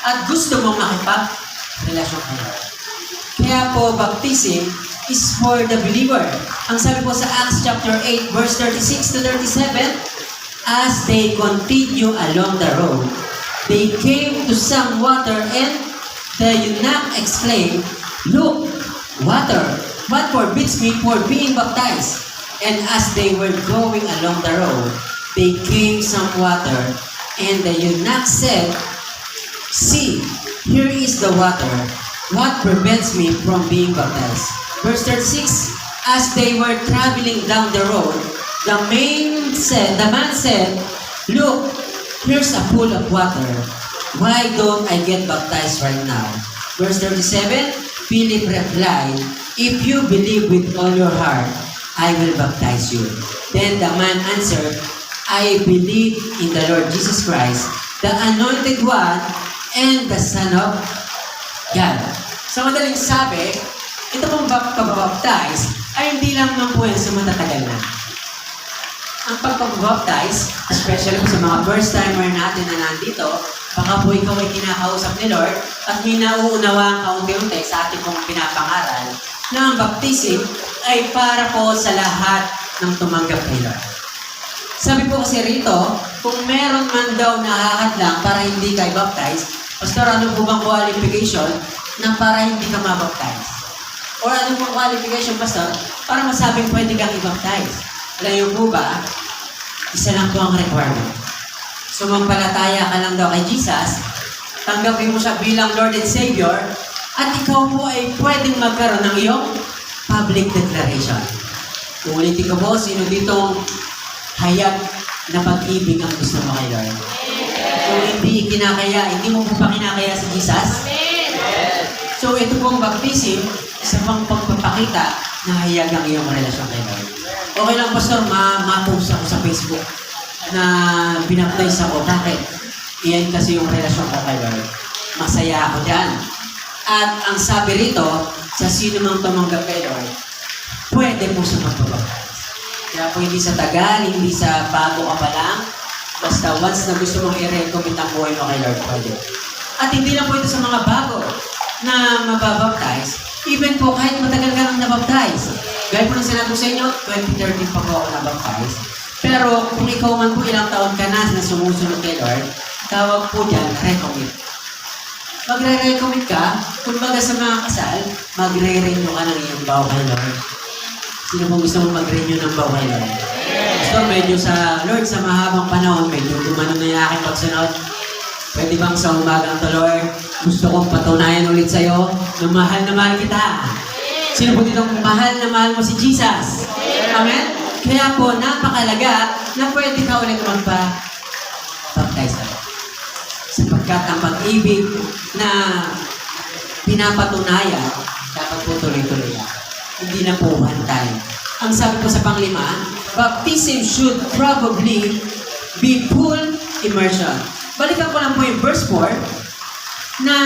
At gusto mong makipag-relasyon kayo. Kaya po, baptism is for the believer. Ang sabi po sa Acts chapter 8, verse 36 to 37, as they continue along the road, they came to some water and the eunuch exclaimed, "Look, water, what forbids me for being baptized?" And as they were going along the road, they came some water, and the eunuch said, "See, here is the water. What prevents me from being baptized?" Verse 36, as they were traveling down the road, the man said, "Look, here's a pool of water. Why don't I get baptized right now?" Verse 37, Philip replied, "If you believe with all your heart, I will baptize you." Then the man answered, "I believe in the Lord Jesus Christ, the Anointed One, and the Son of God." Sa madaling sabi, ito pong pagbabaptize ay hindi lang naman po yan sa matatagal na. Ang pagpapabaptize, especially sa mga first timer natin na nandito, baka po ikaw ay kinakausap ni Lord at may nauunawang kaunti-unti sa ating pong pinapangaral na ang baptism ay para po sa lahat ng tumanggap kay Lord. Sabi po kasi rito, kung meron man daw nakakadlang para hindi ka i-baptize, Pastor, ano po bang qualification na para hindi ka mabaptize? Or ano pong qualification, Pastor, para masabing pwede kang i-baptize? Alam niyo po ba, isa lang po ang requirement. Sumampalataya ka lang daw kay Jesus, tanggapin mo siya bilang Lord and Savior, at ikaw po ay pwedeng magkaroon ng iyong public declaration. Ulitin ko po, sino ditong hayag na pag-ibig ang gusto mo kay Lord? Kung hindi kinakaya, hindi mo po pa kinakaya si Jesus? So ito pong baptism, isa pang pagpapakita na hayag ang iyong relasyon kay Lord. Okay lang, Pastor, ma-post ako sa Facebook na binaptize ako. Bakit? Iyan kasi yung relasyon ko kay Lord. Masaya ako dyan. At ang sabi rito, sa sino mang tumanggap kay Lord, pwede po sa magpapaptize. Kaya po hindi sa tagal, hindi sa bago ka pa lang, basta once na gusto mong i-recommend ang buhay mo kay Lord, pwede. At hindi lang po ito sa mga bago na mababaptize, even po kahit matagal ka nang nabaptize. Gaya po nang sinabi ko sa inyo, 2013 pa po ako nabaptize. Pero kung ikaw man po ilang taon ka na sumusunod kay Lord, tawag po dyan, recommend. Magre-recommend ka, kumbaga sa mga kasal, magre-renew ka ng iyong vow kay Lord. Sino pong gusto mong mag-renew ng vow kay Lord? Gusto, medyo sa Lord, sa mahabang panahon, medyo gumano na yung aking pagsunod. Pwede bang sa umagang to, Lord, gusto kong patunayan ulit sa'yo na mahal kita. Sino po ditong mahal na mahal mo si Jesus? Amen? Kaya po, napakalaga na pwede ka ulit magpa-baptize na. Sapagkat ang pag-ibig na pinapatunayan, dapat po tuloy-tuloy. Hindi na po one time. Ang sabi ko sa panglima, baptism should probably be full immersion. Balikan ko lang po yung verse 4 na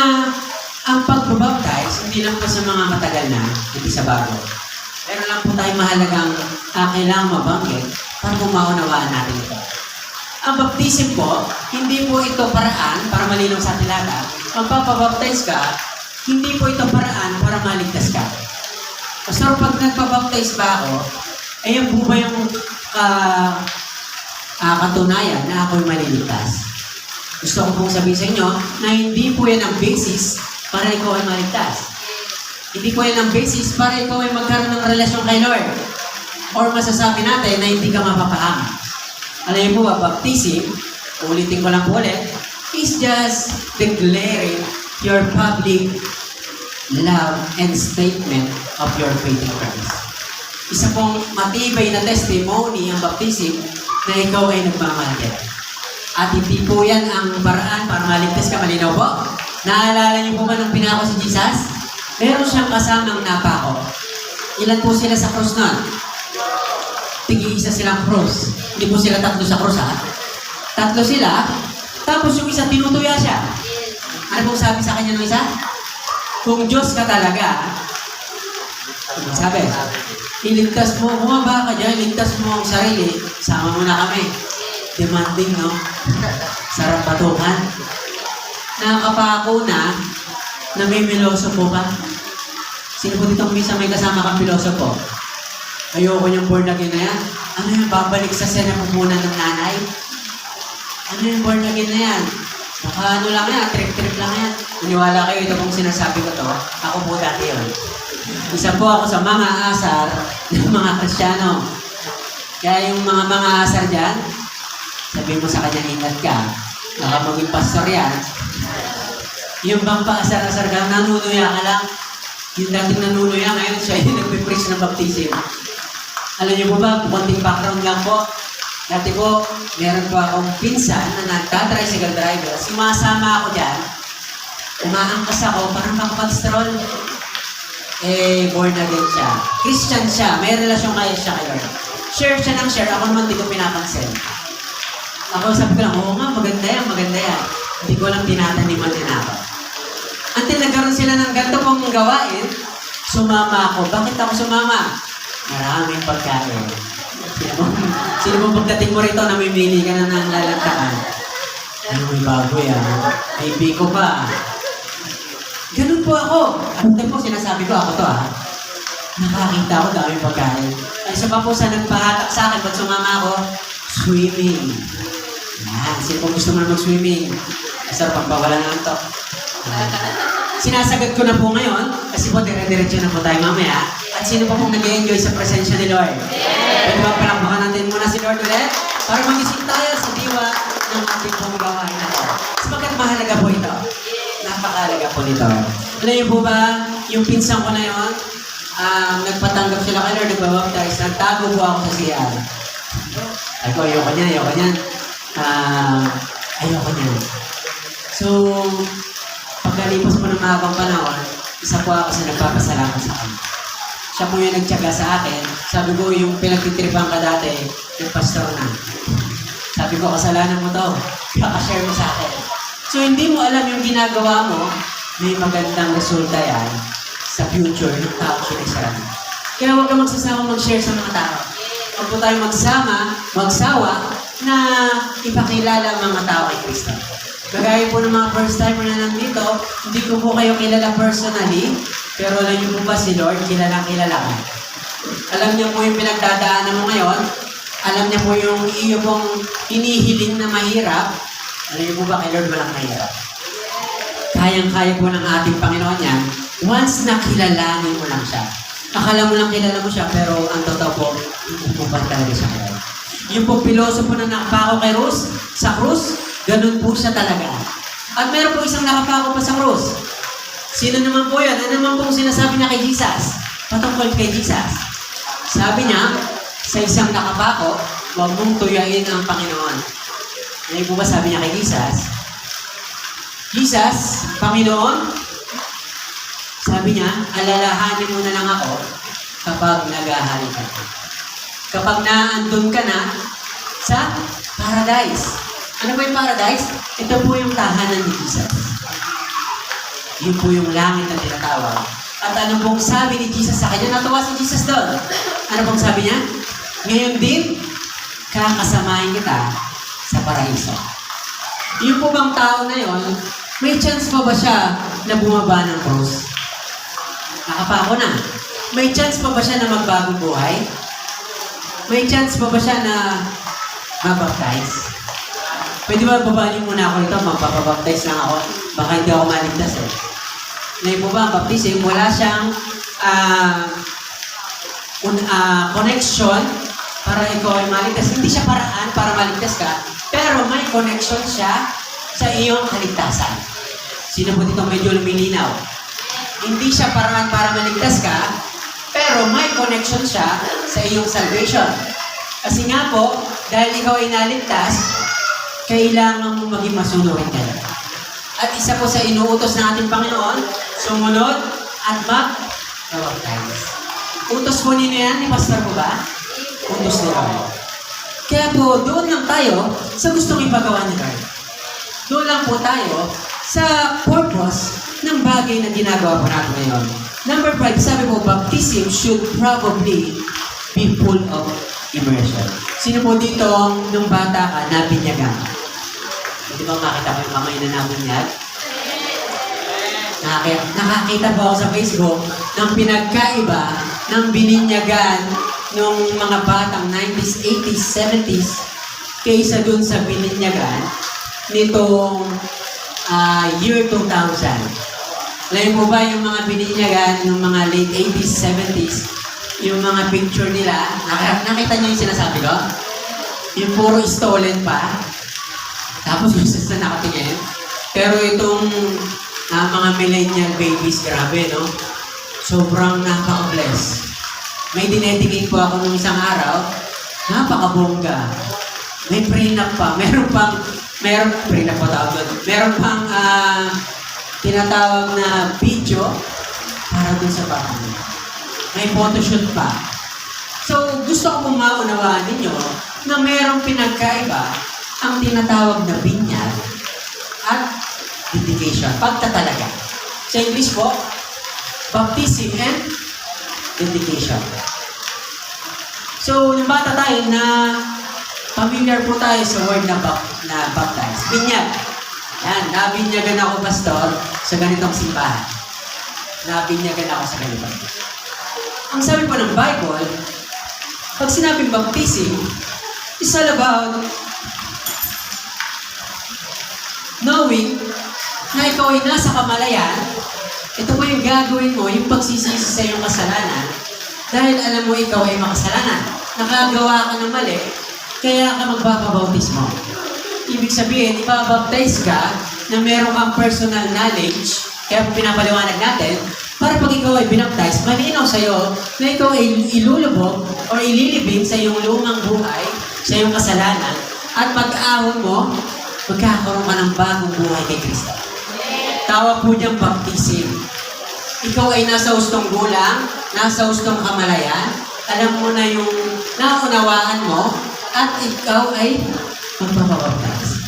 ang pagbabaptize, hindi lang po sa mga matagal na, hindi sa bago. Meron lang po tayong mahalagang kailangang mabanggit para maunawaan natin ito. Ang baptism po, hindi po ito paraan para malinaw sa atin lahat. Ang papabaptize ka, hindi po ito paraan para maligtas ka. Pastor, pag nagpabaptize ba ako, ay yung po ba yung katunayan na ako'y maliligtas? Gusto ko pong sabihin sa inyo na hindi po yan ang basis para ikaw ay maligtas. Hindi po yan ang basis para ikaw ay magkaroon ng relasyon kay Lord. Or masasabi natin na hindi ka mapapaham. Alam niyo po ba, baptism, ulitin ko lang po ulit, is just declaring your public love and statement of your faith in Christ. Isa pong matibay na testimony ang baptism na ikaw ay nagmamahal. At hindi po yan ang paraan para maligtas ka. Malinaw po? Naalala niyo po ba nung pinako si Jesus? Meron siyang kasamang napako. Ilan po sila sa krus nun? Tigi-isa silang krus. Hindi po sila tatlo sa krus, ha? Tatlo sila, tapos yung isa tinutuya siya. Ano pong sabi sa kanya ng isa? Kung Diyos ka talaga, sabi, iligtas mo, bumaba ka dyan, iligtas mo ang sarili, sama mo na kami. Demanding, no? Sarap patukan. Nakakapako na, namimiloso po ka. Sino po dito minsan may kasama kang pilosopo? Ayoko niyang born again na yan. Ano yung babalik sa sinapupunan ng nanay? Ano yung born again na yan? Baka ano lang yan, trip-trip lang yan. Maniwala kayo, ito pong sinasabi ko to. Ako po dati yun. Isa po ako sa mga asar ng mga Kristiyano. Kaya yung mga asar dyan, sabi mo sa kanya, ingat ka. Baka maging pastor yan. Yung bang paasar-asar ka, nanunuya ka lang. Yung dating nanunuya, ngayon siya yung nagpipreach ng baptism. Alam niyo po ba, konting background lang po. Dati po, meron po akong pinsan na nagtatricycle driver. Sumasama ako dyan. Umaangkas ako, parang makapag-stroll. Born again siya. Christian siya. May relasyon kaya siya kayo. Share siya ng share. Ako naman di ko pinapansin. Ako sabi ko lang, oo nga, maganda yan, maganda yan. Hindi ko lang tinataniman din ako. Until nagkaroon sila ng ganito pong gawain, sumama ako. Bakit ako sumama? Maraming pagkain. Sino mo pagdating mo rito, namimili ka na ng lalantakan? Ano may bago yan? May biko pa. Ganun po ako. At po, sinasabi ko ako to Nakakita ko daming pagkain. Ay, isa pa po sa nagpahatak sa akin, ba't sumama ako? Swimming. Yan, sino po gusto mo na mag-swimming? Masarap ang pawala ng antok. Sinasagad ko na po ngayon, kasi po dire-diretso na po tayo mamaya. At sino pa pong nag-enjoy sa presensya ni Lord? Pwede ba palakpakan natin muna si Lord ulit? Para magising tayo sa diwa ng ating pong gawain na ito. Sapagkat mahalaga po ito. Napakalaga po nito. Alam niyo po ba, yung pinsan ko na yun, nagpatanggap sila kay Lord, nagbabaptize, nagtago po ako sa CR. Ay ko, ayoko niyan. Ayoko niyan. So, pagkalipas po ng mahabang panahon, isa po ako sa nagpapasalamat sa kanya. Siya po yung nagtyaga sa akin. Sabi ko, yung pinagtitripan ka dati, yung pastor na. Sabi ko, kasalanan mo to. Kaka-share mo sa akin. So, hindi mo alam yung ginagawa mo, may magandang resulta yan sa future ng tao sinisarap. Kaya huwag ka magsasama mag-share sa mga tao. Huwag po tayo magsawa na ipakilala ang mga tao kay Kristo. Kagaya po ng mga first timer na nandito, hindi ko po kayo kilala personally, pero alam niyo po ba si Lord, kilala ka. Alam niyo po yung pinagdadaanan mo ngayon, alam niya po yung iyo pong hinihiling na mahirap, alam niyo po ba kay Lord walang mahirap? Kayang-kaya po ng ating Panginoon yan, once na kilalanin mo lang siya. Akala mo lang kilala mo siya, pero ang totoo po, hindi po ba talaga siya kilala. Yung po pilosopo na nakapako kay sa krus, ganun po siya talaga. At meron po isang nakapako pa sa krus. Sino naman po yan? Ano naman pong sinasabi niya kay Jesus? Patungkol kay Jesus. Sabi niya, sa isang nakapako, huwag mong tuyain ang Panginoon. Ano po ba sabi niya kay Jesus? Jesus, Panginoon, sabi niya, alalahanin mo na lang ako kapag naghahari ka. Kapag naandun ka na sa paradise. Ano ba yung paradise? Ito po yung tahanan ni Jesus. Yun po yung langit na tinatawag. At ano pong sabi ni Jesus sa kanya? Natuwa si Jesus doon. Ano pong sabi niya? Ngayon din, kakasamahin kita sa paraiso. Yung po bang tao na yon, may chance pa ba siya na bumaba ng cross? Nakapako na. May chance pa ba siya na magbagong buhay? May chance pa ba siya na mabaptize? Pwede ba babaan niyo muna ako ito? Magpapabaptize lang ako. Baka hindi ako maligtas Ngayon po ba, ang baptism, wala siyang connection para ikaw ay maligtas. Hindi siya paraan para maligtas ka, pero may connection siya sa iyong kaligtasan. Sino po dito medyo lumilinaw? Hindi siya paraan para maligtas ka, pero may connection siya sa iyong salvation. Kasi nga po, dahil ikaw ay naligtas, kailangan mo maging masunurin ka. At isa po sa inuutos ng ating Panginoon, sumunod at mag-baptize. Utos po ninyo yan, ni Pastor po ba? Utos ni Lord. Kaya po, doon lang tayo sa gustong ipagawa ni Lord. Doon lang po tayo sa purpose ng bagay na ginagawa po natin ngayon. Number 5, sabi po, baptism should probably be full of immersion. Sino po dito, nung bata ka, nabinyagan ka? Di ba makita ko yung kamay na nabinyag? Nakakita po ako sa Facebook ng pinagkaiba ng bininyagan ng mga batang 90s, 80s, 70s kaysa dun sa bininyagan nitong year 2000. Alam mo ba yung mga bininyagan ng mga late 80s, 70s, yung mga picture nila, nakita niyo yung sinasabi ko? Yung puro stolen pa. Tapos yung sa nakatingin. Pero itong mga millennial babies, grabe, no? Sobrang napaka-bless. May dinedicate po ako nung isang araw, napaka-bongga. May prenup pa. Meron prenup pa tawag doon. Meron pang tinatawag na video para dun sa bata. May photoshoot pa. So, gusto ko pong maunawaan ninyo na merong pinagkaiba ang tinatawag na binyag at dedication, pagtatalaga. Sa English po, baptism and dedication. So, nung bata tayo na familiar po tayo sa word na baptize. Binyag. Yan, nabinyagan ako, pastor, sa ganitong simbahan. Nabinyagan ako sa ganito. Ang sabi po ng Bible, pag sinabing baptism, it's all about knowing na ikaw ay nasa kamalayan, ito po yung gagawin mo, yung pagsisisi sa iyong kasalanan, dahil alam mo ikaw ay makasalanan. Nakagawa ka ng mali, kaya ka magpapabautismo. Ibig sabihin, ipabaptize ka na meron kang personal knowledge, kaya pinapaliwanag natin, para pag ikaw ay binaptize, malinaw sa'yo na ikaw ay ilulubog o ililibing sa iyong lumang buhay, sa iyong kasalanan, at pag-ahon mo, magkakaroon ka ng bagong buhay kay Kristo. Tawag po niyang baptism. Ikaw ay nasa hustong gulang, nasa hustong kamalayan, alam mo na yung naunawaan mo, at ikaw ay magpapabaptize.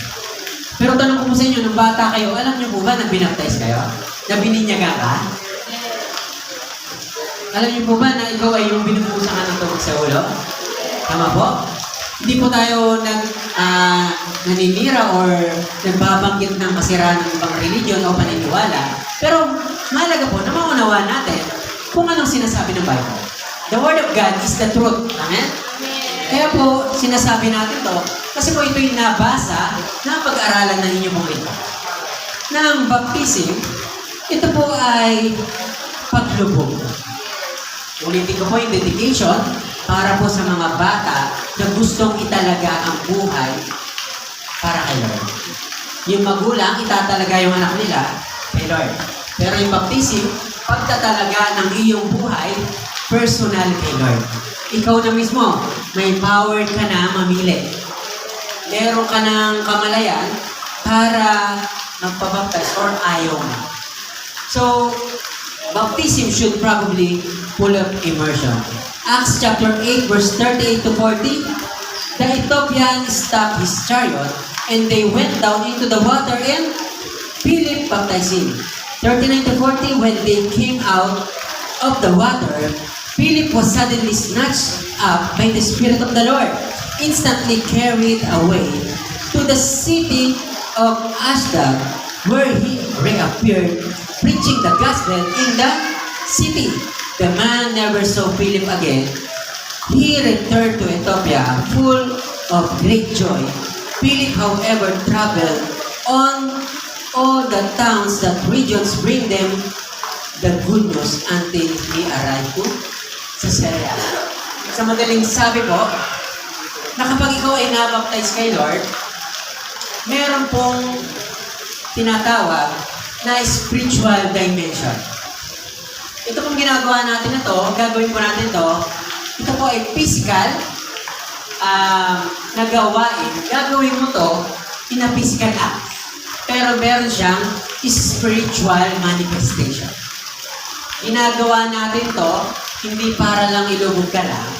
Pero tanong ko po sa inyo, nung bata kayo, alam niyo po ba na binaptize kayo? Na bininyaga ka? Alam niyo po ba na ikaw ay yung binubusan ka ng tubig sa ulo? Tama po? Hindi po tayo naninira or nagbabanggit ng masira ng ibang religion o paniniwala. Pero mahalaga po na maunawaan natin kung anong sinasabi ng Bible. The Word of God is the truth. Amen? Kaya po, sinasabi natin to kasi po ito yung nabasa na pag-aralan na ninyo pong ito. Na ang baptism, ito po ay paglubog. Ulitin ko po yung dedication para po sa mga bata na gustong italaga ang buhay para kay Lord. Yung magulang, itatalaga yung anak nila kay Lord. Pero yung baptism, pagtatalaga ng iyong buhay, personal kay Lord. Ikaw na mismo, may power ka na mamili. Meron ka ng kamalayan para magpabaptize or ayaw na. So, baptism should probably full of immersion. Acts chapter 8 verse 38 to 40, the Ethiopian stopped his chariot and they went down into the water and Philip baptized him. 39 to 40, when they came out of the water, Philip was suddenly snatched up by the Spirit of the Lord, instantly carried away to the city of Ashdod, where he reappeared, preaching the gospel in the city. The man never saw Philip again. He returned to Ethiopia full of great joy. Philip, however, traveled on all the towns that regions bring them the good news until he arrived to Caesarea. Sa madaling sabi po, na kapag ikaw ay nabaptize kay Lord, meron pong tinatawag na spiritual dimension. Ito pong ginagawa natin ito, gagawin po natin ito po ay physical na gawain. Gagawin mo to in a physical act. Pero meron siyang spiritual manifestation. Ginagawa natin to hindi para lang ilubog ka lang,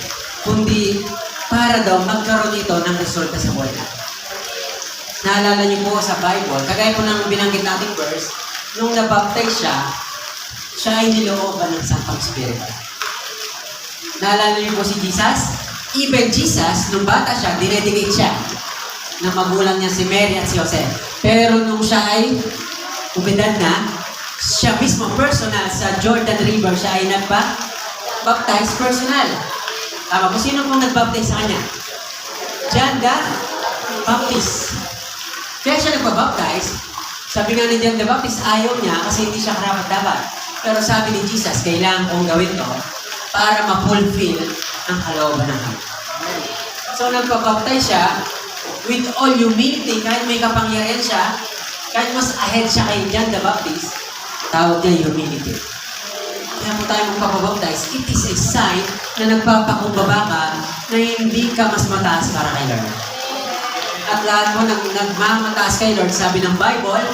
kundi para daw magkaroon ito ng resulta sa buhay natin. Naalala niyo po sa Bible, kagaya po ng binanggit nating verse, nung nabaptize siya ay nilooban ng Santong Espiritu. Naalala niyo po si Jesus? Even Jesus, nung bata siya, dinedicate siya ng magulang niya si Mary at si Jose. Pero nung siya ay umedad na, siya mismo personal sa Jordan River, siya ay nagpa-baptize personal. Tama po, sino pong nag-baptize sa kanya? John the Baptist. Kaya siya nagpa-baptize. Sabi nga ni John the Baptist, ayaw niya kasi hindi siya karapat-dapat. Pero sabi ni Jesus, kailangan kong gawin to para ma-fulfill ang kalooban ng Ama. So nagpa-baptize siya with all humility, kahit may kapangyarihan siya, kahit mas ahead siya kay John the Baptist, tawag niya humility. Kaya po tayo magpapabaptize, it is a sign na nagpapakumbaba ka na hindi ka mas mataas para kay Lord. At lahat mo nagmamataas kay Lord, sabi ng Bible,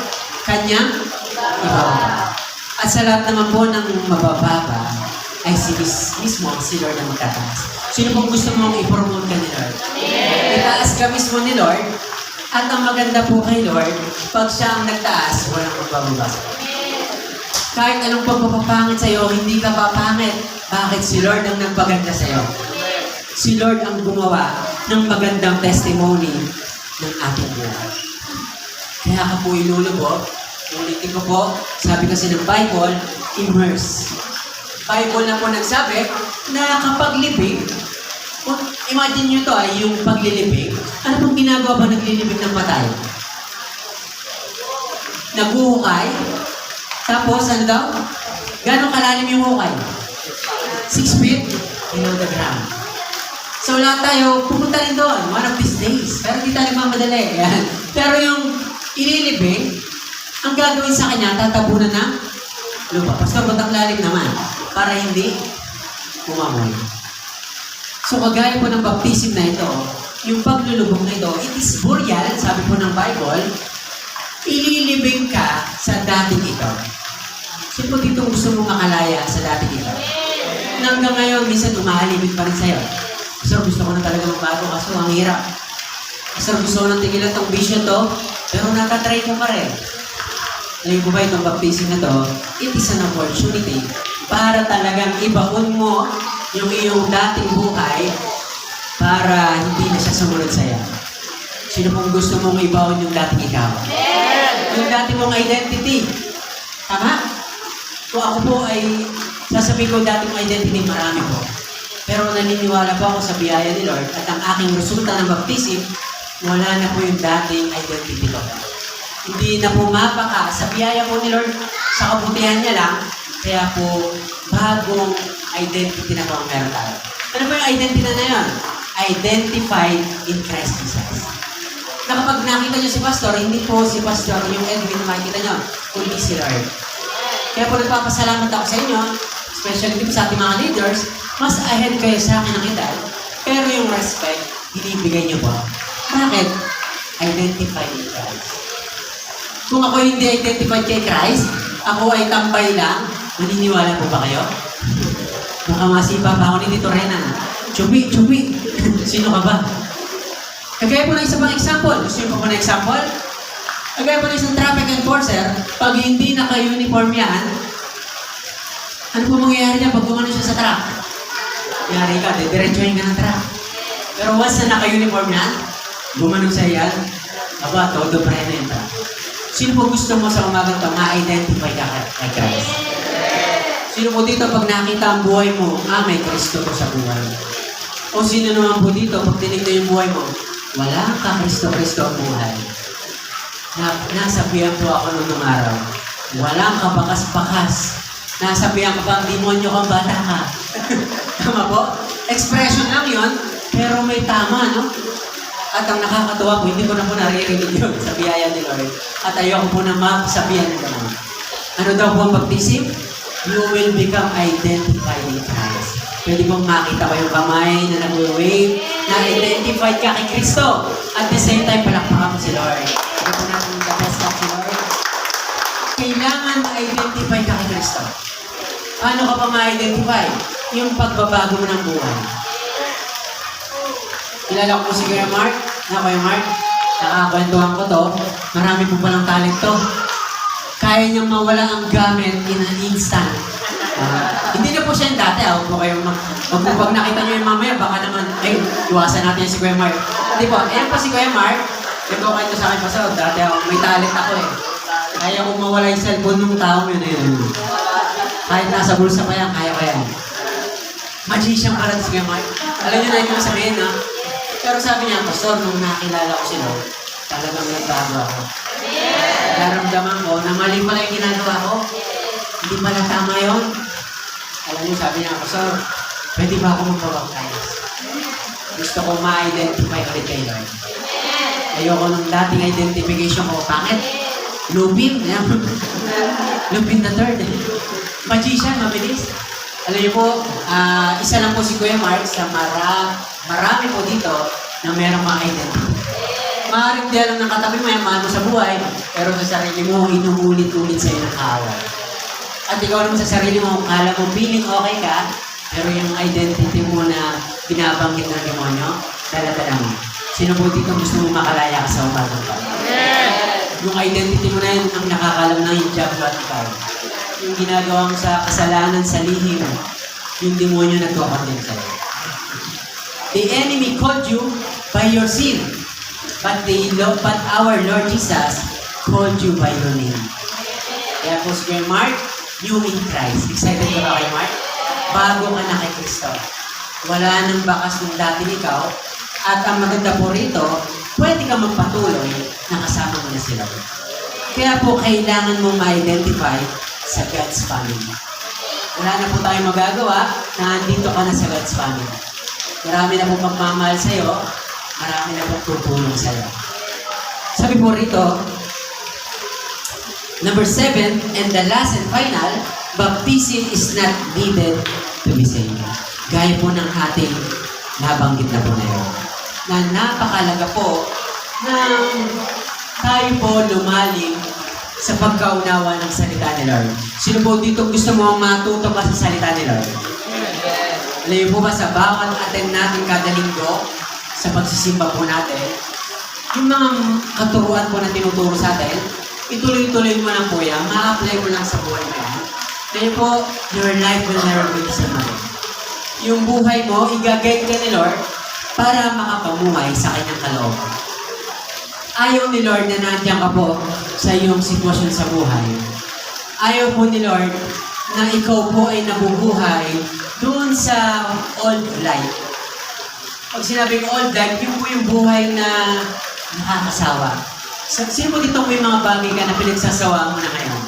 kanyang ibababa. At sa lahat naman po ng mabababa, ay mismo si Lord ang magtataas. Sino pong gusto mong i-promote ka ni Lord? Itaas ka mismo ni Lord, at ang maganda po kay Lord, pag siya ang nagtaas, walang magbababa. Kahit anong pagpapapangit sa'yo, hindi ka papangit. Bakit? Si Lord ang nagpaganda sa'yo. Si Lord ang gumawa ng magandang testimony ng ating buhay. Kaya ka po ilulubog. Ulitin ko po, sabi kasi ng Bible, immerse. Bible na po nagsabi na kapag libing, imagine nyo to ay yung paglilibing, ano pong ginagawa pa naglilibing ng patay? Naguhukay, tapos ano daw? Gano'ng kalalim yung hukay? 6 feet below the ground. So lahat tayo, pupunta rin doon, one of these days. Pero di tayo mamadali. Yan. Pero yung ililibing, ang gagawin sa kanya, tatabunan ng lupa. Pastor, ba't ang lalim naman? Para hindi umamoy. So kagaya po ng baptism na ito, yung paglulubog na ito, it is burial, sabi po ng Bible, ililibing ka sa dating ito. Sino po dito gusto mong makalaya sa dating ito? Hanggang ngayon, minsan umahalibig pa rin sa'yo. Pastor, gusto ko na talaga magbago, kaso ang hirap. Pastor, gusto ko nang tigilan tong vision to, pero nakatry ko pa rin. Ngayon po ba itong baptism na to, it is an opportunity para talagang ibaon mo yung iyong dating buhay para hindi na siya sumunod sa'yo. Sino pong gusto mong ibaon yung dating ikaw? Yung dating mong identity. Tama? Kung ako po ay sasabihin ko dating identity, marami po. Pero naniniwala po ako sa biyaya ni Lord at ang aking resulta ng baptism, wala na po yung dating identity ko. Hindi na po mapaka sa biyaya po ni Lord, sa kabutihan niya lang, kaya po bagong identity na po ang meron tayo. Ano po yung identity na yun? Identified in Christ Jesus. Na kapag nakita niyo si Pastor, hindi po si Pastor yung Edwin na makikita niyo, kundi si Lord. Kaya po nagpapasalamat ako sa inyo, especially dito sa ating mga leaders, mas ahead kayo sa akin ng edad, pero yung respect, binibigay niyo po. Bakit? Identified in Christ. Kung ako hindi identified kay Christ, ako ay tambay lang, maniniwala po ba kayo? Mukhang masipa pa ako ni Tito Renan. Chubi. Sino ka ba? Kagaya po ng isa pang example. Gusto niyo po ng example? Kagaya po ng isang traffic enforcer, pag hindi naka-uniform yan, ano po mangyayari niya pag gumano siya sa truck? Yari ka, diretsuhin ka ng truck. Pero once na naka-uniform yan, gumano siya yan, aba, todo pre na yung truck. Sino po gusto mo sa umagang ito, ma-identify ka kay Christ? Sino po dito pag nakita ang buhay mo, may Kristo ko sa buhay? O sino naman po dito, pag tinignan yung buhay mo, wala ka Kristo-Kristo ang buhay? Nasabihan po ako nung araw, walang kabakas-bakas. Nasabihan ko bang demonyo kang bata ka? Tama po? Expression lang yon, pero may tama, no? At ang nakakatuwa po, hindi ko na po naririnig yun sa biyaya ni Lord. At ayoko po na masabihan ng gano'n. Ano daw po ang baptism? You will become identified in Christ. Pwede pong makita ko yung kamay na nag-wave, na identified ka kay Kristo. At the same time, palakpakan mo si Lord. Ito po natin yung best up si Lord. Kailangan ma-identify ka kay Kristo. Paano ka pa ma-identify? Yung pagbabago mo ng buhay. Kilala ko po si Kuya Mark. Kuya Mark, nakakwentuhan ko to. Marami po palang talent to. Kaya niyang mawala ang gamit in an instant. Hindi na po siya yung dati, huwag po kayong pag nakita nyo yung mamaya, baka naman, ay, iwasan natin si Kuya Mark. Hindi po, ayan po si Kuya Mark, nagkukwento sa akin pa sa dati ako, may talent ako eh. Kaya kung mawala yung cellphone ng tao yun eh. Kahit nasa bulsa pa yan, kaya pa yan. Magician pala si Kuya Mark. Alam nyo na yung sabihin ha. Pero sabi niya, Pastor, nung nakilala ko sila, talagang nagbago ako. Naramdaman ko na mali pala yung ginagawa ko. Hindi pala tama yun. Alam niyo, sabi niya, Pastor, pwede ba ako magpabaptize? Gusto ko ma-identify ulit kay Lord. Ayoko nung dating identification ko, bakit? Lupin. Lupin the third. Magician, mabilis. Alam niyo po, isa lang po si Kuya Mark sa marami po dito na merong ma-identify. Maaaring di alam ng katabi mo, yaman mo sa buhay, pero sa sarili mo, inuulit-ulit sa'yo ng away. At ikaw naman sa sarili mo, kala mo feeling okay ka, pero yung identity mo na binabanggit ng demonyo, dala-dala mo. Sino po dito gusto mo makalaya ka sa umagang pa? Yung identity mo na yun, ang nakakalam na yung job at ikaw. Yung ginagawa mo sa kasalanan sa lihim, yung demonyo nagkakondem sa'yo. The enemy called you by your sin, but our Lord Jesus called you by your name. Kaya po si Kuya Mark, new in Christ. Excited ka ba kay Mark? Bago ka na kay Kristo. Wala nang bakas ng dati ikaw. At ang maganda po rito, pwede ka magpatuloy na kasama mo na sila. Kaya po kailangan mong ma-identify sa God's family. Wala na po tayong magagawa na andito ka na sa God's family. Marami na po magmamahal sa'yo, marami na po tutulong sa'yo. Sabi po rito, number 7, and the last and final, baptism is not needed to be saved. Gaya po ng ating nabanggit na po na yun. Na napakalaga po na tayo po lumalim sa pagkaunawa ng salita ni Lord. Sino po dito gusto mo matuto pa sa salita ni Lord? Alam niyo po ba sa bawat attend natin kada linggo, sa pagsisimba po natin, yung mga katuruan po na tinuturo sa atin, ituloy-tuloy mo lang po yan, ma-apply mo lang sa buhay mo yan. Kaya po, your life will never be the same again. Yung buhay mo, i-guide ka ni Lord para makapamuhay sa kanyang kalooban. Ayaw ni Lord na nandiyan ka po sa iyong sitwasyon sa buhay. Ayaw po ni Lord na ikaw po ay nabubuhay doon sa old life. Pag sinabing old life, yun po yung buhay na nakakasawa. Sino mo dito may mga bagay ka na pinagsasawa mo na ngayon?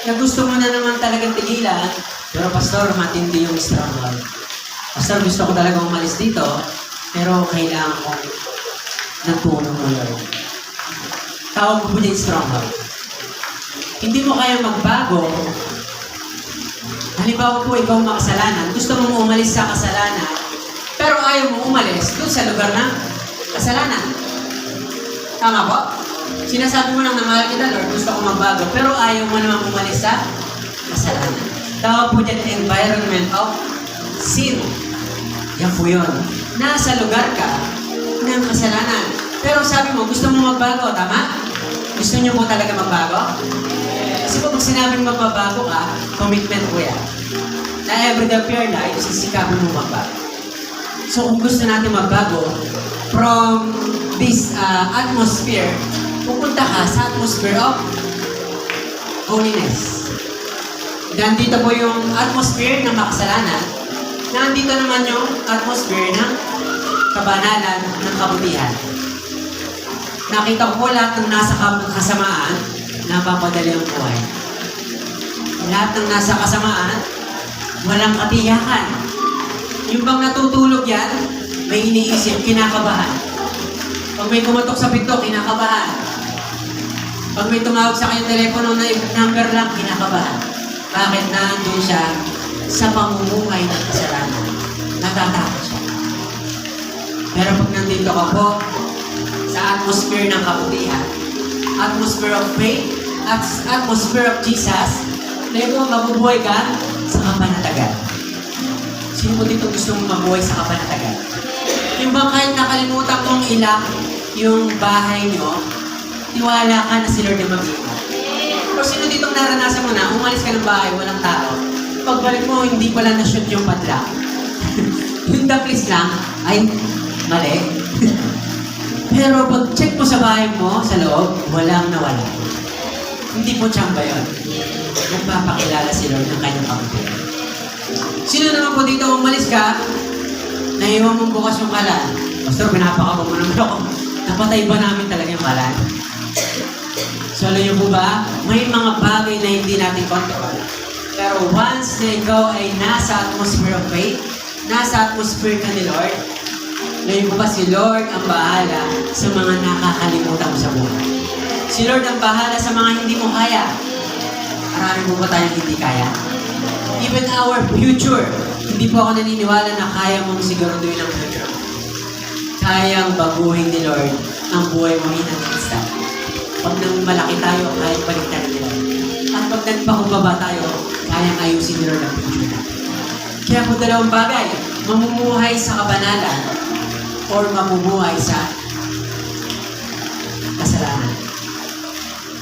Na gusto mo na naman talagang tigilan, pero Pastor, matindi yung stronghold. Pastor, gusto ko talagang umalis dito, pero kailangan ko ng tulong mo yun. Tawag ko po niya yung stronghold. Hindi mo kaya magbago. Halimbawa po, ikaw makasalanan. Gusto mong umalis sa kasalanan, pero ayaw mo umalis doon sa lugar ng kasalanan. Tama po? Sinasabi mo lang na mahal kita, Lord, gusto ko magbago, pero ayaw mo naman umalis sa kasalanan. Tawag po dyan environment of sin. Yan po yun. Nasa lugar ka ng kasalanan. Pero sabi mo, gusto mo magbago, tama? Gusto niyo po talaga magbago? Kasi pag sinabing magbabago ka, commitment po yan. Na every day of your life, sisikapin mo magbago. So kung gusto natin magbago, from this atmosphere, pupunta ka sa atmosphere of holiness. Nandito po yung atmosphere ng makasalanan. Nandito naman yung atmosphere ng kabanalan ng kabutihan. Nakita ko po lahat ng nasa kasamaan, napapadali ang buhay. Lahat ng nasa kasamaan, walang katiyakan. Yung bang natutulog yan, may iniisip, kinakabahan. Pag may kumatok sa pinto, kinakabahan. Pag may tumawag sa kanyang telepono na number lang, kinakabahan. Bakit? Nandun siya sa pamumuhay ng kasalanan. Natatakot siya. Pero pag nandito ka po sa atmosphere ng kabutihan, atmosphere of faith, at atmosphere of Jesus, na ito, mabubuhay ka sa kapanatagan. Sino mo dito gusto mong mabuhay sa kapanatagan? Yung bang kahit nakalimutan kong ilang yung bahay nyo, tiwala ka na si Lord na mag-iingat. Pero sino ditong naranasan mo na, umalis ka ng bahay, walang tao, pagbalik mo, hindi pala na-shoot yung padlock. Yung daplis lang, ay, mali. Pero pag check mo sa bahay mo, sa loob, walang nawala. Hindi po tsamba yun. Nagpapakilala si Lord ng kanyang kampi. Sino naman po dito umalis ka, naiwan mong bukas yung kalan? Pastor, pinapakabang mo naman ako. Napatay ba namin talaga yung kalan? So, alam niyo po ba, may mga bagay na hindi natin control. Pero once na ikaw ay nasa atmosphere of faith, nasa atmosphere ka ni Lord, alam niyo po ba, si Lord ang bahala sa mga nakakalimutan mo sa buhay. Si Lord ang bahala sa mga hindi mo kaya. Marami po ba tayong hindi kaya? Even our future, hindi po ako naniniwala na kaya mong siguraduhin ang future. Kayang baguhin ni Lord ang buhay mo in an instant. Pag nang malaki tayo, kayang baliktarin ni Lord. At pag nagpakumbaba tayo, kayang ayusin ni Lord ang future natin. Kaya po dalawang bagay, mamumuhay sa kabanalan or mamumuhay sa kasalanan.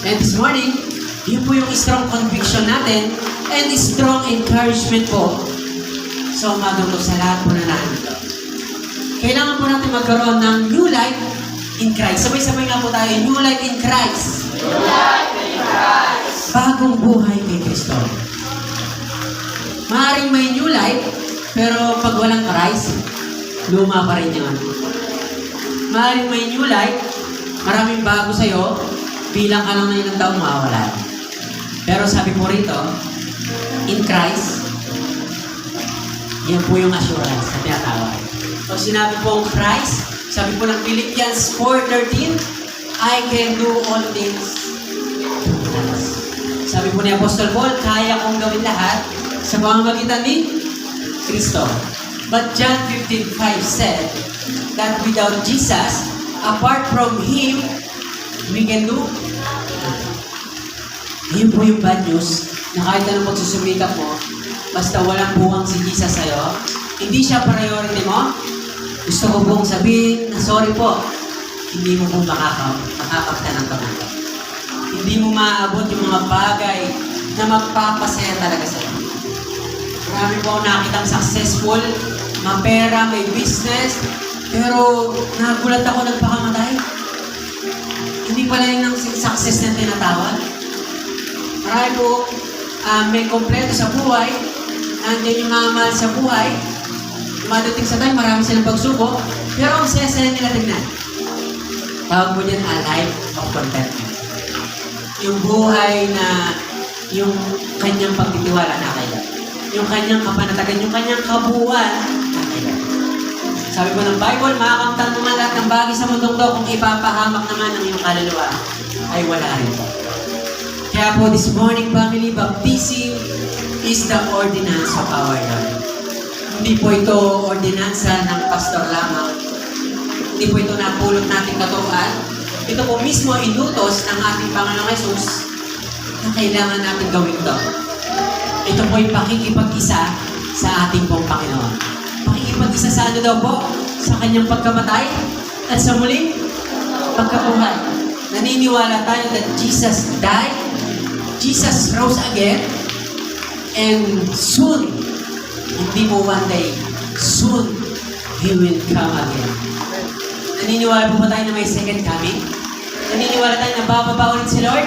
And this morning, yun po yung strong conviction natin and strong encouragement po sa umagang to sa lahat po na nandito. Kailangan po natin magkaroon ng new life in Christ. Sabay-sabay nga po tayo, new life in Christ. New life in Christ. Bagong buhay kay Kristo. Maaaring may new life, pero pag walang Christ, luma pa rin yun. Maaaring may new life, maraming bago sa'yo, bilang ka lang na ilang taong mawawala. Pero sabi po rito, in Christ, yan po yung assurance na tinatawag. Pag sinabi po ang Christ, sabi po ng Philippians 4:13, I can do all things through Christ. Sabi po ni Apostol Paul, kaya kong gawin lahat sa pamamagitan ni Kristo. But John 15:5 said that without Jesus, apart from Him, we can do nothing. Yun po yung bad news na kahit anong pagsusumikap mo, basta walang buwang si Jesus sa'yo, hindi siya priority mo, gusto ko pong sabihin na sorry po, hindi mo po makakapta ng kamay. Hindi mo maaabot yung mga bagay na magpapasaya talaga sa'yo. Marami po ako nakitang successful, mapera, may business, pero nagulat ako nagpakamatay. Hindi pala yun ang success na tinatawag. Marami po may kompleto sa buhay, nandiyan yung mga mahal sa buhay, dumadating sa time, marami silang pagsubok, pero ang saya-saya nila tignan. Tawag mo dyan a life of contentment. Yung buhay na yung kanyang pagtitiwala na kailan. Yung kanyang kapanatagan, yung kanyang kabuuan na kailan. Sabi po ng Bible, makakamtan naman lahat ng bagay sa mundong to kung ipapahamak naman ang iyong kaluluwa ay wala rin po. Kaya po this morning, family, baptism is the ordinance of our Lord. Hindi po ito ordinansa ng pastor lamang. Hindi po ito napulot nating katuruan. Ito po mismo inutos ng ating Panginoong Jesus na kailangan natin gawin ito. Ito po yung pakikipag-isa sa ating pong Panginoon. Pakikipag-isa sa ano daw po? Sa kanyang pagkamatay at sa muling pagkabuhay. Naniniwala tayo that Jesus died, Jesus rose again, and soon, hindi mo one day, soon, He will come again. Naniniwala po ba tayo na may second coming? Naniniwala tayo na bababa ulit si Lord?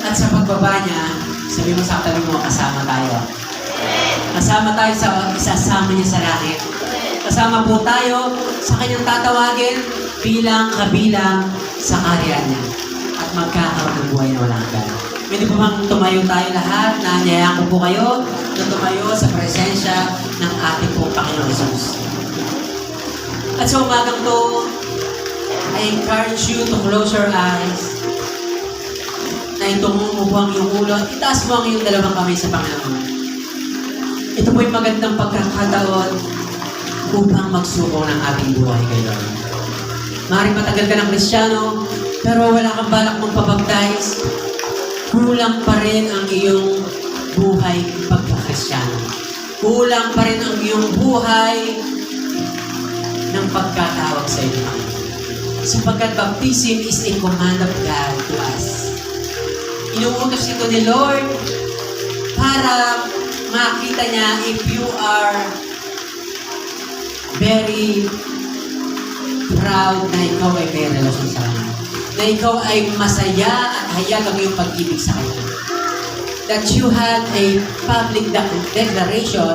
At sa pagbaba niya, sabi mo sa katabi mo, kasama tayo. Kasama tayo sa isasama niya sa langit. Kasama po tayo sa kanyang tatawagin bilang kabilang sa karyan niya. At magkakaroon ng buhay na walang hanggan. Pwede po bang tumayo tayo lahat? Naanyayaan ko po kayo na tumayo sa presensya ng ating pong Panginoon Jesus. At sa umagang to, I encourage you to close your eyes. Na itungo mo ang iyong ulo at itaas mo ang iyong dalawang kamay sa Panginoon. Ito po yung magandang pagkakataon upang magsubok ng ating buhay kay Lord. Maaaring matagal ka ng Kristiyano, pero wala kang balak mong pabaptize, kulang pa rin ang iyong buhay pagka-Kristiyano. Kulang pa rin ang iyong buhay ng pagkatawag sa iyo. Sapagkat baptism is a command of God to us. Inuutos ito ni Lord para makita niya if you are very proud na ikaw ay may relasyon sa Kanya. Na ikaw ay masaya at hayag ang iyong pag-ibig sa Kanya. That you had a public declaration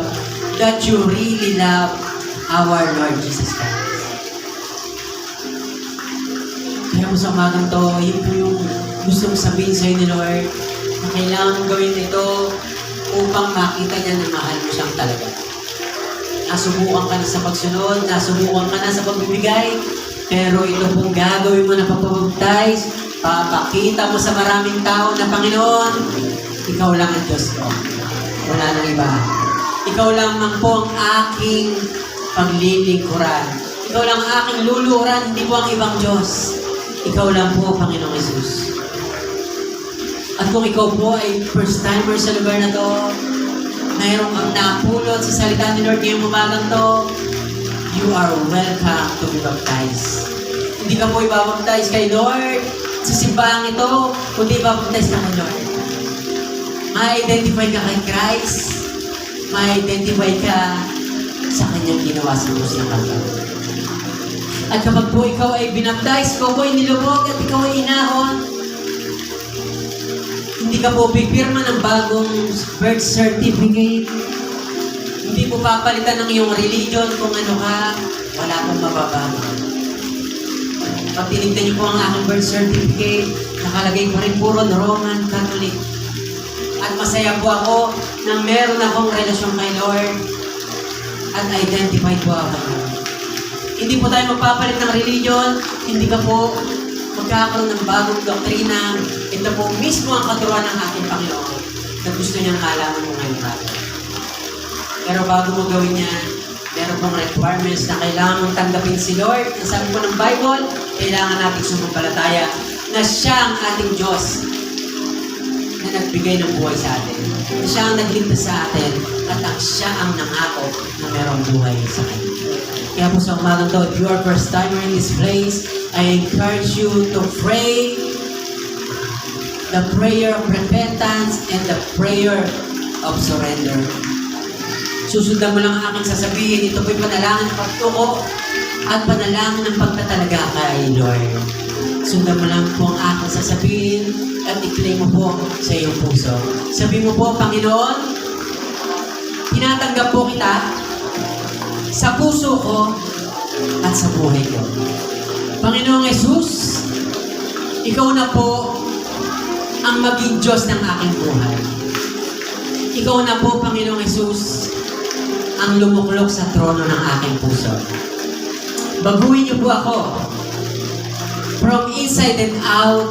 that you really love our Lord Jesus Christ. Kaya mo sa umagang to, yun po yung gustong sabihin sa'yo ni Lord na kailangan mong gawin ito upang makita niya na mahal mo siyang talaga. Nasubukan ka na sa pagsunod, nasubukan ka na sa pagbibigay, pero ito pong gagawin mo na pagpapabaptize, papakita mo sa maraming tao na Panginoon, ikaw lang ang Diyos ko. Wala nang iba. Ikaw lamang po ang aking paglilingkuran. Ikaw lang ang aking luluhuran, hindi po ang ibang Diyos. Ikaw lang po, Panginoong Jesus. At kung ikaw po ay first timer sa lugar na to, mayroong kang napulot sa salita ni Lord ngayong umagang to, you are welcome to be baptized. Hindi ka po ibabaptize kay Lord sa simbahang ito, kundi ibabaptize ka kay Lord. Ma-identify ka kay Christ, ma-identify ka sa Kanyang ginawa sa krus ng Kalbaryo. At kapag po ikaw ay binaptize, ikaw po ay nilubog at ikaw ay inahon, hindi ka po pipirma ng bagong birth certificate. Hindi po papalitan ng iyong religion kung ano ka, wala pong mababago. Pag tinignan niyo po ang aking birth certificate, nakalagay ko rin puro Roman Catholic. At masaya po ako na meron akong relasyon kay Lord at identified po ako. Hindi po tayo magpapalit ng religion, hindi ka po magkakaroon ng bagong doktrina. Ito po mismo ang katuruan ng ating Panginoon na gusto niyang malaman mo ngayon natin. Pero bago mo gawin yan, meron pong requirements na kailangan mong tanggapin si Lord. Ang sabi po ng Bible, kailangan natin sumampalataya na siya ang ating Diyos na nagbigay ng buhay sa atin. Na siya ang nagligtas sa atin at siya ang nangako na merong buhay sa atin. Kaya po sa umagang to, if you are first timer in this place, I encourage you to pray the prayer of repentance and the prayer of surrender. Susundan mo lang ang aking sasabihin. Ito po'y panalangin ng pagtuko at panalangin ng pagtatalaga kay Lord. Sundan mo lang po ang aking sasabihin at i-claim mo po sa iyong puso. Sabi mo po, Panginoon, tinatanggap po kita sa puso ko at sa buhay ko. Panginoong Jesus, ikaw na po ang maging Diyos ng aking buhay. Ikaw na po, Panginoong Jesus, ang lumuklok sa trono ng aking puso. Baguhin niyo po ako from inside and out.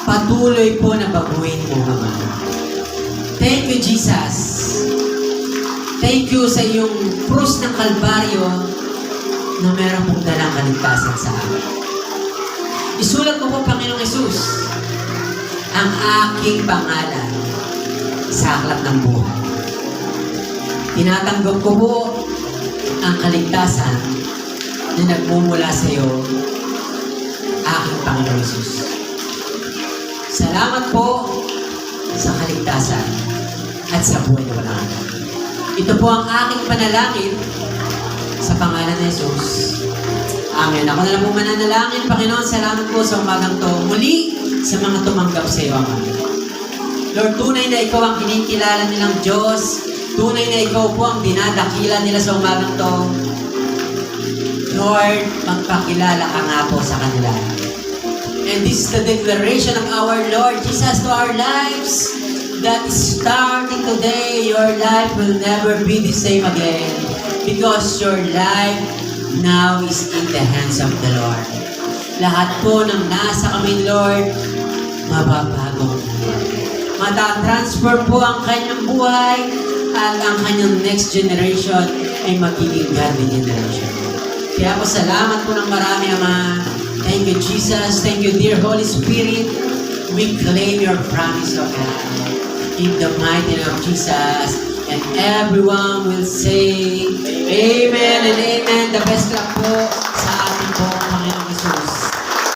Patuloy po na baguhin mo, Ama. Thank you, Jesus. Thank you sa iyong krus ng Kalbaryo na meron pong dalang kaligtasan sa akin. Isulat mo po, Panginoong Jesus, ang aking pangalan sa aklat ng buhay. Tinatanggap ko po ang kaligtasan na nagmumula sa iyo, aking Panginoong Jesus. Salamat po sa kaligtasan at sa buhay na walang hanggan. Ito po ang aking panalangin sa pangalan ni Jesus. Amen. Ako na lang po mananalangin. Panginoon, salamat po sa umagang to. Muli sa mga tumanggap sa iyo, Ama. Lord, tunay na ikaw ang kinikilala nilang Diyos. Tunay na ikaw po ang dinadakila nila sa umagang to. Lord, magpakilala ka nga po sa kanila. And this is the declaration of our Lord Jesus to our lives, that starting today, your life will never be the same again, because your life now is in the hands of the Lord. Lahat po ng nasa kami, Lord, mababago. Matatransfer po ang kanyang buhay at ang kanyang next generation ay magiging godly generation. Kaya po salamat po ng marami, Ama. Thank you, Jesus. Thank you, dear Holy Spirit. We claim your promise, O God. In the mighty name of Jesus. And everyone will say, Amen and Amen. The best luck po sa ating po, Panginoong Jesus.